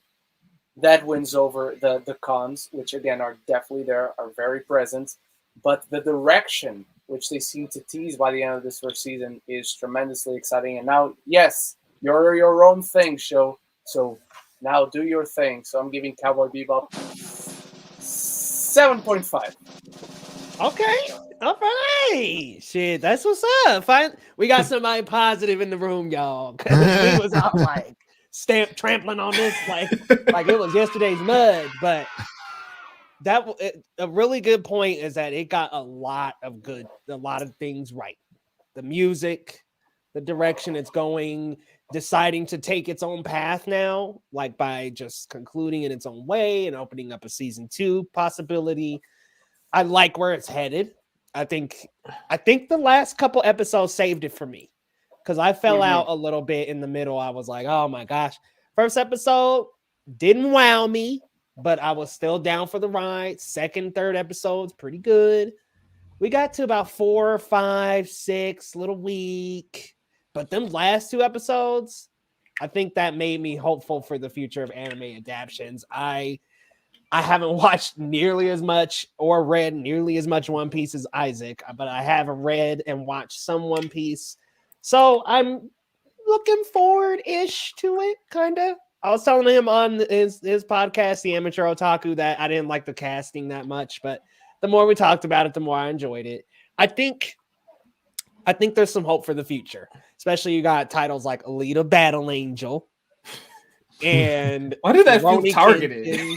that wins over the cons, which again are definitely there, are very present, but the direction which they seem to tease by the end of this first season is tremendously exciting. And now, yes, you're your own thing, show. So now do your thing. So I'm giving Cowboy Bebop 7.5. Okay. All right. Shit, that's what's up. Fine. We got somebody positive in the room, y'all. We was all like trampling on this like it was yesterday's mud. But a really good point is that it got a lot of things right. The music, the direction it's going, deciding to take its own path now, like by just concluding in its own way and opening up a season 2 possibility. I like where it's headed. I think the last couple episodes saved it for me, because I fell out a little bit in the middle. I was like, oh my gosh. First episode didn't wow me, but I was still down for the ride. Second, third episodes, pretty good. We got to about 4, 5, 6, little weak. But them last 2 episodes, I think that made me hopeful for the future of anime adaptions. I haven't watched nearly as much or read nearly as much One Piece as Isaac, but I have read and watched some One Piece. So I'm looking forward-ish to it, kind of. I was telling him on his podcast, The Amateur Otaku, that I didn't like the casting that much, but the more we talked about it, the more I enjoyed it. I think there's some hope for the future, especially you got titles like Elita Battle Angel. And why did that feel targeted?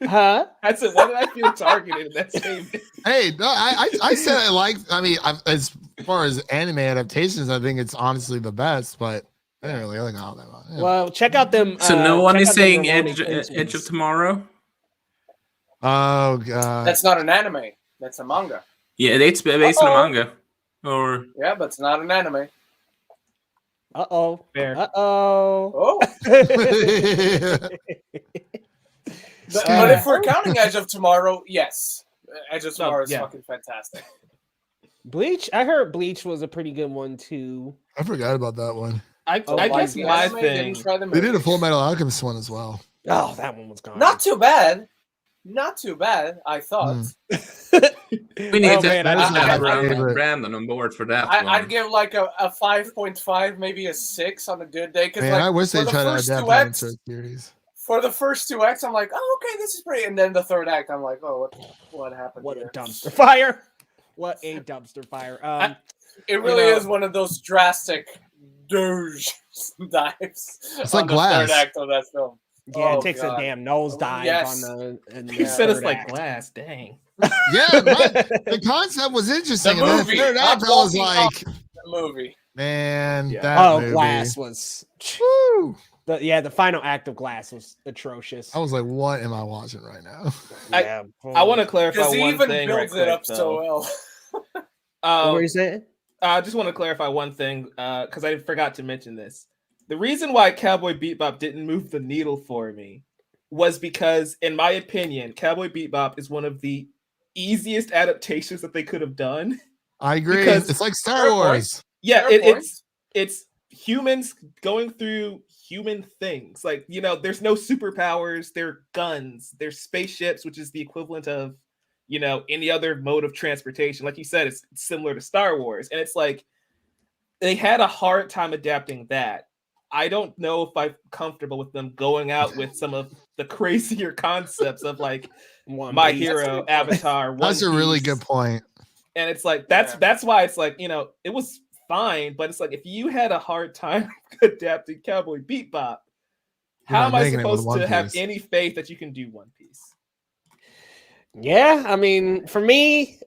Huh? I said, why did I feel targeted in that statement? Hey, no, I said I like. I mean, as far as anime adaptations, I think it's honestly the best. But I didn't really like all that much. Yeah. Well, check out them. So no one is saying Edge of Tomorrow. Oh god, that's not an anime. That's a manga. Yeah, it's based on a manga. Or yeah, but it's not an anime. Uh-oh. Fair. Uh-oh. Oh, but if we're counting Edge of Tomorrow, yes, Edge of Tomorrow is fucking fantastic. Bleach? I heard Bleach was a pretty good one too. I forgot about that one. I guess the my anime, thing. didn't try the They did a movie. Full Metal Alchemist one as well. Oh, that one was gone. Not too bad. Not too bad, I thought. We need Oh, to man, have favorite. Brandon on board for that one. I'd give like a 5.5, maybe a 6 on a good day. Because Man, like, I wish they for the tried to first adapt two that acts, into a series. for the first 2 acts, I'm like, oh, okay, this is pretty. And then the third act, I'm like, oh, what happened What here? a dumpster fire. What a dumpster fire. It really is one of those drastic douche dives. It's like on the Glass. third act of that film. Yeah, Oh, it takes God. a damn nosedive Yes. on the You said it's third like act. Glass. Dang. Yeah, the concept was interesting. The and then movie, third not act, I was walking like, The movie. man, Yeah. that movie. Glass was Woo! the final act of Glass was atrocious. I was like, what am I watching right now? I want to clarify Because he one even thing builds right it quick, up so well. What were you saying? I just want to clarify one thing because I forgot to mention this. The reason why Cowboy Bebop didn't move the needle for me was because, in my opinion, Cowboy Bebop is one of the easiest adaptations that they could have done. I agree. Because- It's like Star Wars. Yeah, Fair point. it's humans going through human things. Like, you know, there's no superpowers, they're guns, they're spaceships, which is the equivalent of, you know, any other mode of transportation. Like you said, it's similar to Star Wars. And it's like they had a hard time adapting that. I don't know if I'm comfortable with them going out with some of the crazier concepts of like My Hero, Avatar. That's a One really Piece. good point. And it's like that's why it's like, you know, it was fine, but it's like if you had a hard time adapting Cowboy Bebop, how am I supposed to have any faith that you can do One Piece? Yeah, I mean, for me,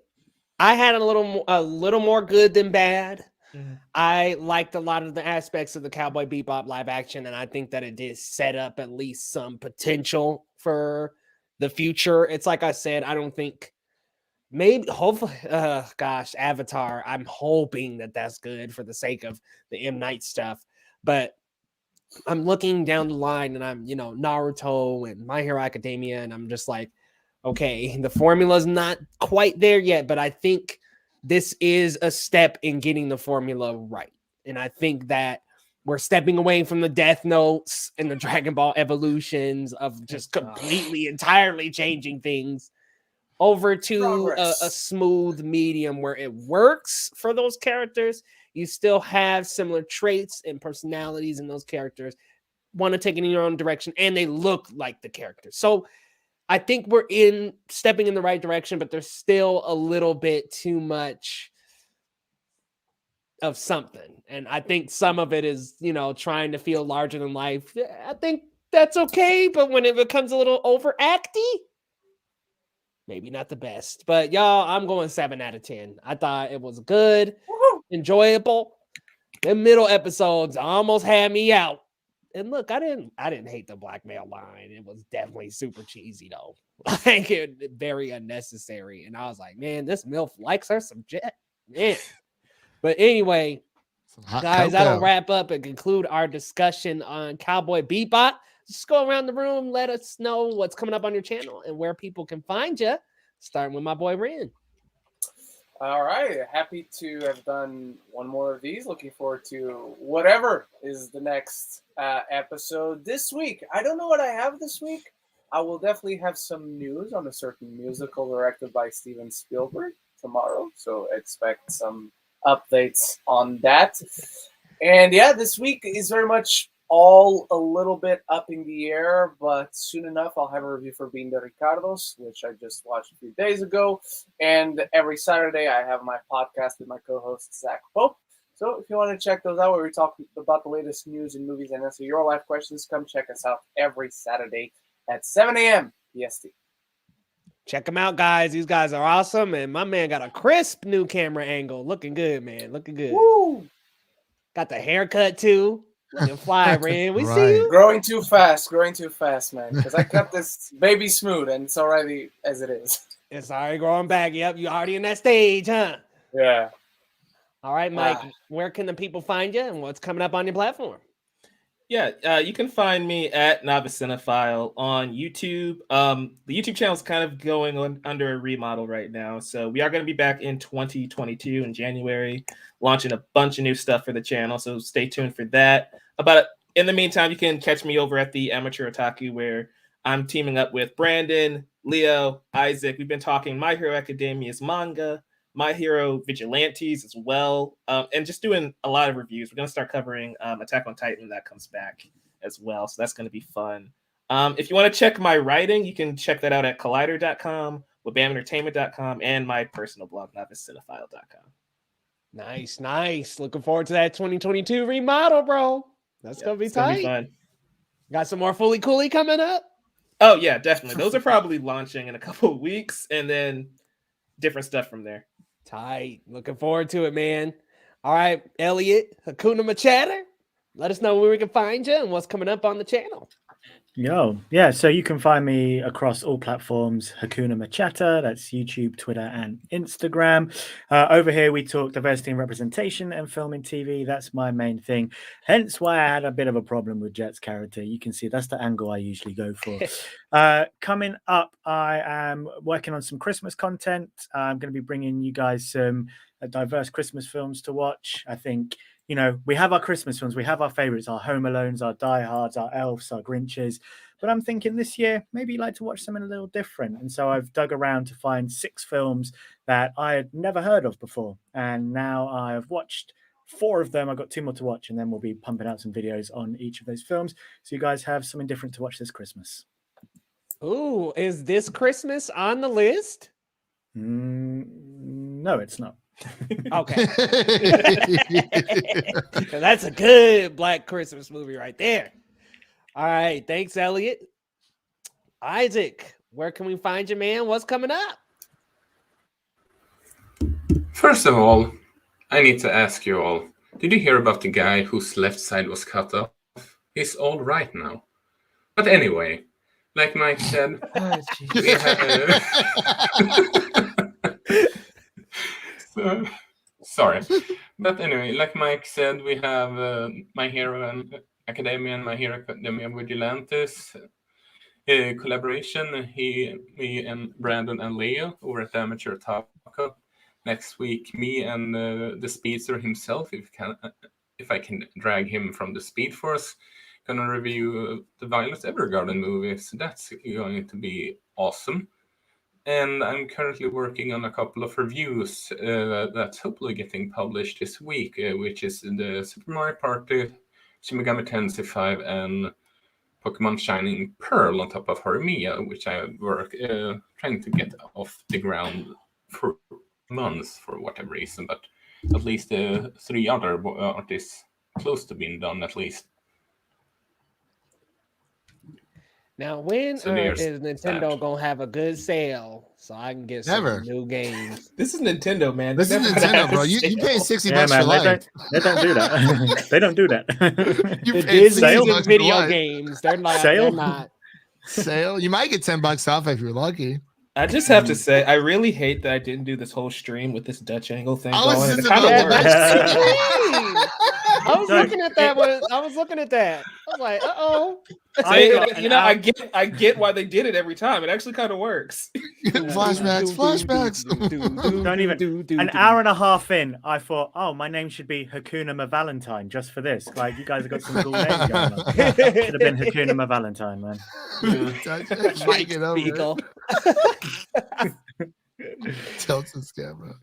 I had a little more good than bad. Mhm. I liked a lot of the aspects of the Cowboy Bebop live action, and I think that it did set up at least some potential for the future. It's like I said, I don't think hopefully, Avatar. I'm hoping that that's good for the sake of the M. Night stuff, but I'm looking down the line, and I'm, you know, Naruto and My Hero Academia, and I'm just like, okay, the formula's not quite there yet, but I think this is a step in getting the formula right. And I think that we're stepping away from the Death Notes and the Dragon Ball evolutions of just completely, entirely changing things over to a smooth medium where it works for those characters. You still have similar traits and personalities in those characters, want to take it in your own direction, and they look like the characters. So I think we're stepping in the right direction, but there's still a little bit too much of something. And I think some of it is, you know, trying to feel larger than life. I think that's okay, but when it becomes a little overacty, maybe not the best. But y'all, I'm going 7 out of 10. I thought it was good, enjoyable. The middle episodes almost had me out. And look, I didn't hate the blackmail line. It was definitely super cheesy though. Like it very unnecessary. And I was like, man, this MILF likes her some jet. Man. But anyway, guys, that'll wrap up and conclude our discussion on Cowboy Bebop. Just go around the room, let us know what's coming up on your channel and where people can find you. Starting with my boy Ren. All right, happy to have done one more of these. Looking forward to whatever is the next episode this week. I don't know what I have this week. I will definitely have some news on a certain musical directed by Steven Spielberg tomorrow, so expect some updates on that. And yeah, this week is very much all a little bit up in the air, but soon enough I'll have a review for Being the Ricardos, which I just watched a few days ago. And every Saturday I have my podcast with my co-host Zach Pope. So if you want to check those out, where we talk about the latest news in movies and answer your life questions, come check us out every Saturday at 7 a.m. PST. Check them out, guys. These guys are awesome. And my man got a crisp new camera angle. Looking good, man. Looking good. Woo! Got the haircut too. Looking fly, Ren. We Right. see you. Growing too fast, man. Because I cut this baby smooth, and it's already as it is. It's already growing back. Yep, you already in that stage, huh? Yeah. All right, Mike, where can the people find you and what's coming up on your platform? Yeah, you can find me at Novice Cinephile on YouTube. The YouTube channel is kind of going on under a remodel right now. So we are going to be back in 2022 in January, launching a bunch of new stuff for the channel. So stay tuned for that. In the meantime, you can catch me over at the Amateur Otaku, where I'm teaming up with Brandon, Leo, Isaac. We've been talking My Hero Academia's manga, My Hero Vigilantes as well, and just doing a lot of reviews. We're going to start covering Attack on Titan that comes back as well, so that's going to be fun. If you want to check my writing, you can check that out at collider.com, webbamentertainment.com, and my personal blog, novicecinephile.com. Nice. Looking forward to that 2022 remodel, bro. That's going to be tight. Gonna be fun. Got some more Fully Cooley coming up? Oh, yeah, definitely. Those are probably launching in a couple of weeks, and then different stuff from there. Tight. Looking forward to it, man. All right, Elliot, Hakuna Matata. Let us know where we can find you and what's coming up on the channel. Yeah, so you can find me across all platforms, Hakuna Matata, that's YouTube, Twitter, and Instagram. Over here, we talk diversity and representation and film and TV. That's my main thing. Hence why I had a bit of a problem with Jet's character. You can see that's the angle I usually go for. Coming up, I am working on some Christmas content. I'm going to be bringing you guys some diverse Christmas films to watch. I think, you know, we have our Christmas films, we have our favorites, our Home Alones, our Die Hards, our Elves, our Grinches. But I'm thinking this year, maybe you'd like to watch something a little different. And so I've dug around to find 6 films that I had never heard of before. And now I've watched 4 of them. I've got 2 more to watch, and then we'll be pumping out some videos on each of those films. So you guys have something different to watch this Christmas. Ooh, is this Christmas on the list? No, it's not. Okay. That's a good Black Christmas movie right there. All right. Thanks, Elliot. Isaac, where can we find you, man? What's coming up? First of all, I need to ask you all, did you hear about the guy whose left side was cut off? He's all right now. But anyway, like Mike said, we have sorry. But anyway, like Mike said, we have My Hero Academia and My Hero Academia Vigilantes collaboration. Me and Brandon and Leo over at Amateur Otaku. Next week, me and the Speedster himself, if I can drag him from the Speed Force, gonna review the Violet Evergarden movie. So that's going to be awesome. And I'm currently working on a couple of reviews that's hopefully getting published this week, which is the Super Mario Party, Shin Megami Tensei 5, and Pokemon Shining Pearl on top of Horimiya, which I work trying to get off the ground for months for whatever reason. But at least 3 other artists close to being done at least. Now, when is Nintendo gonna have a good sale so I can get some new games? This is Nintendo, man. This is Nintendo, bro. You pay $60 for life. They don't do that. They don't do that. You The pay Disney $60 video for life. games, they're not. Sale? They're not. Sale. You might get $10 off if you're lucky. I just have to say, I really hate that I didn't do this whole stream with this Dutch angle thing I was going. It just kind of about works. to- I was looking at that one. I was looking at that. I was like, uh-oh. I get why they did it every time. It actually kind of works. Flashbacks. Don't even. An hour and a half in, I thought, oh, my name should be Hakuna Ma Valentine just for this. Like, you guys have got some cool names going on. Should have been Hakuna Ma Valentine, man. Mike Spiegel. Tilts and camera.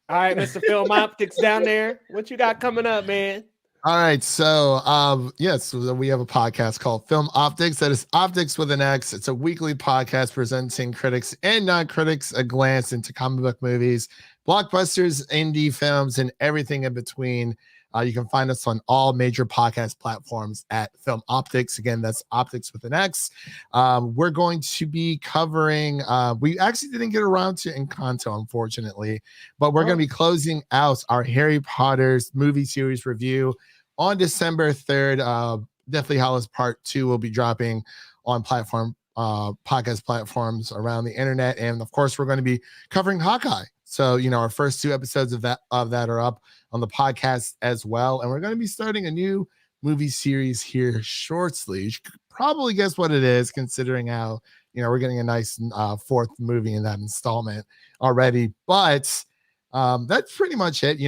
All right, Mr. Film Optics down there. What you got coming up, man? All right, so yes, we have a podcast called Film Optics. That is Optics with an X. It's a weekly podcast presenting critics and non-critics a glance into comic book movies, blockbusters, indie films, and everything in between. You can find us on all major podcast platforms at Film Optics. Again, that's Optics with an X. We're going to be covering, we actually didn't get around to Encanto, unfortunately, but we're going to be closing out our Harry Potter's movie series review on December 3rd. Deathly Hallows Part 2 will be dropping on podcast platforms around the internet. And of course, we're going to be covering Hawkeye So, our first 2 episodes of that are up on the podcast as well. And we're going to be starting a new movie series here shortly. You should probably guess what it is, considering how, we're getting a nice 4th movie in that installment already. But that's pretty much it.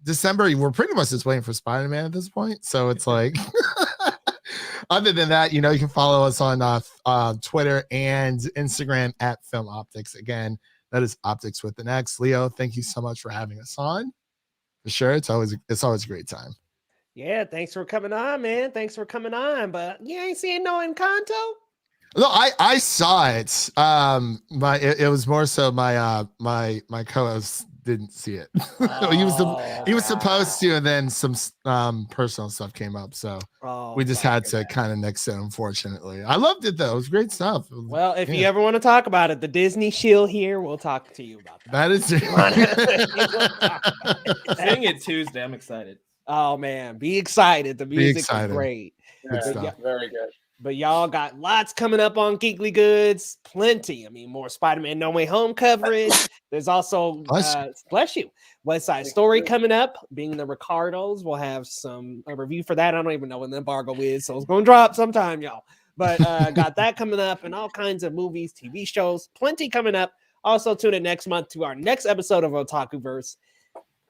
December, we're pretty much just waiting for Spider-Man at this point. So it's like, other than that, you can follow us on Twitter and Instagram at Film Optics. Again, that is Optics with an X. Leo, thank you so much for having us on. For sure, it's always a great time. Yeah, thanks for coming on, man. Thanks for coming on. But you ain't seeing no Encanto? No, I saw it. It was more so my co-host didn't see it. He was supposed to, and then some personal stuff came up, so we just had to kind of nix it. Unfortunately, I loved it though. It was great stuff. Well, if you ever want to talk about it, the Disney shield here, we'll talk to you about that. That is Seeing it Tuesday, I'm excited. Oh man, be excited. The music is great. Very good. But y'all got lots coming up on Geekly Goods. Plenty. I mean, more Spider-Man No Way Home coverage. There's also, bless you, West Side Story coming up. Being the Ricardos, we'll have a review for that. I don't even know when the embargo is, so it's going to drop sometime, y'all. But got that coming up and all kinds of movies, TV shows. Plenty coming up. Also, tune in next month to our next episode of Otakuverse.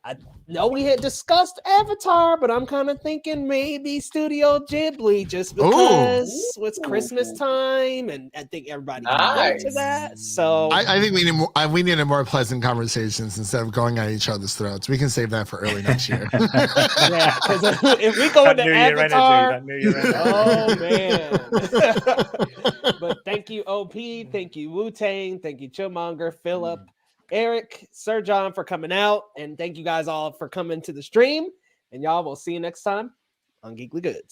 I know we had discussed Avatar, but I'm kind of thinking maybe Studio Ghibli, just because it's Christmas time, and I think everybody can relate to that. So I think we needed more pleasant conversations instead of going at each other's throats. We can save that for early next year. Yeah, because if we go into Avatar, oh man. But thank you, OP. Thank you, Wu-Tang. Thank you, Chillmonger, Philip, Eric, Sir John for coming out, and thank you guys all for coming to the stream. And y'all, we'll see you next time on Geekly Goods.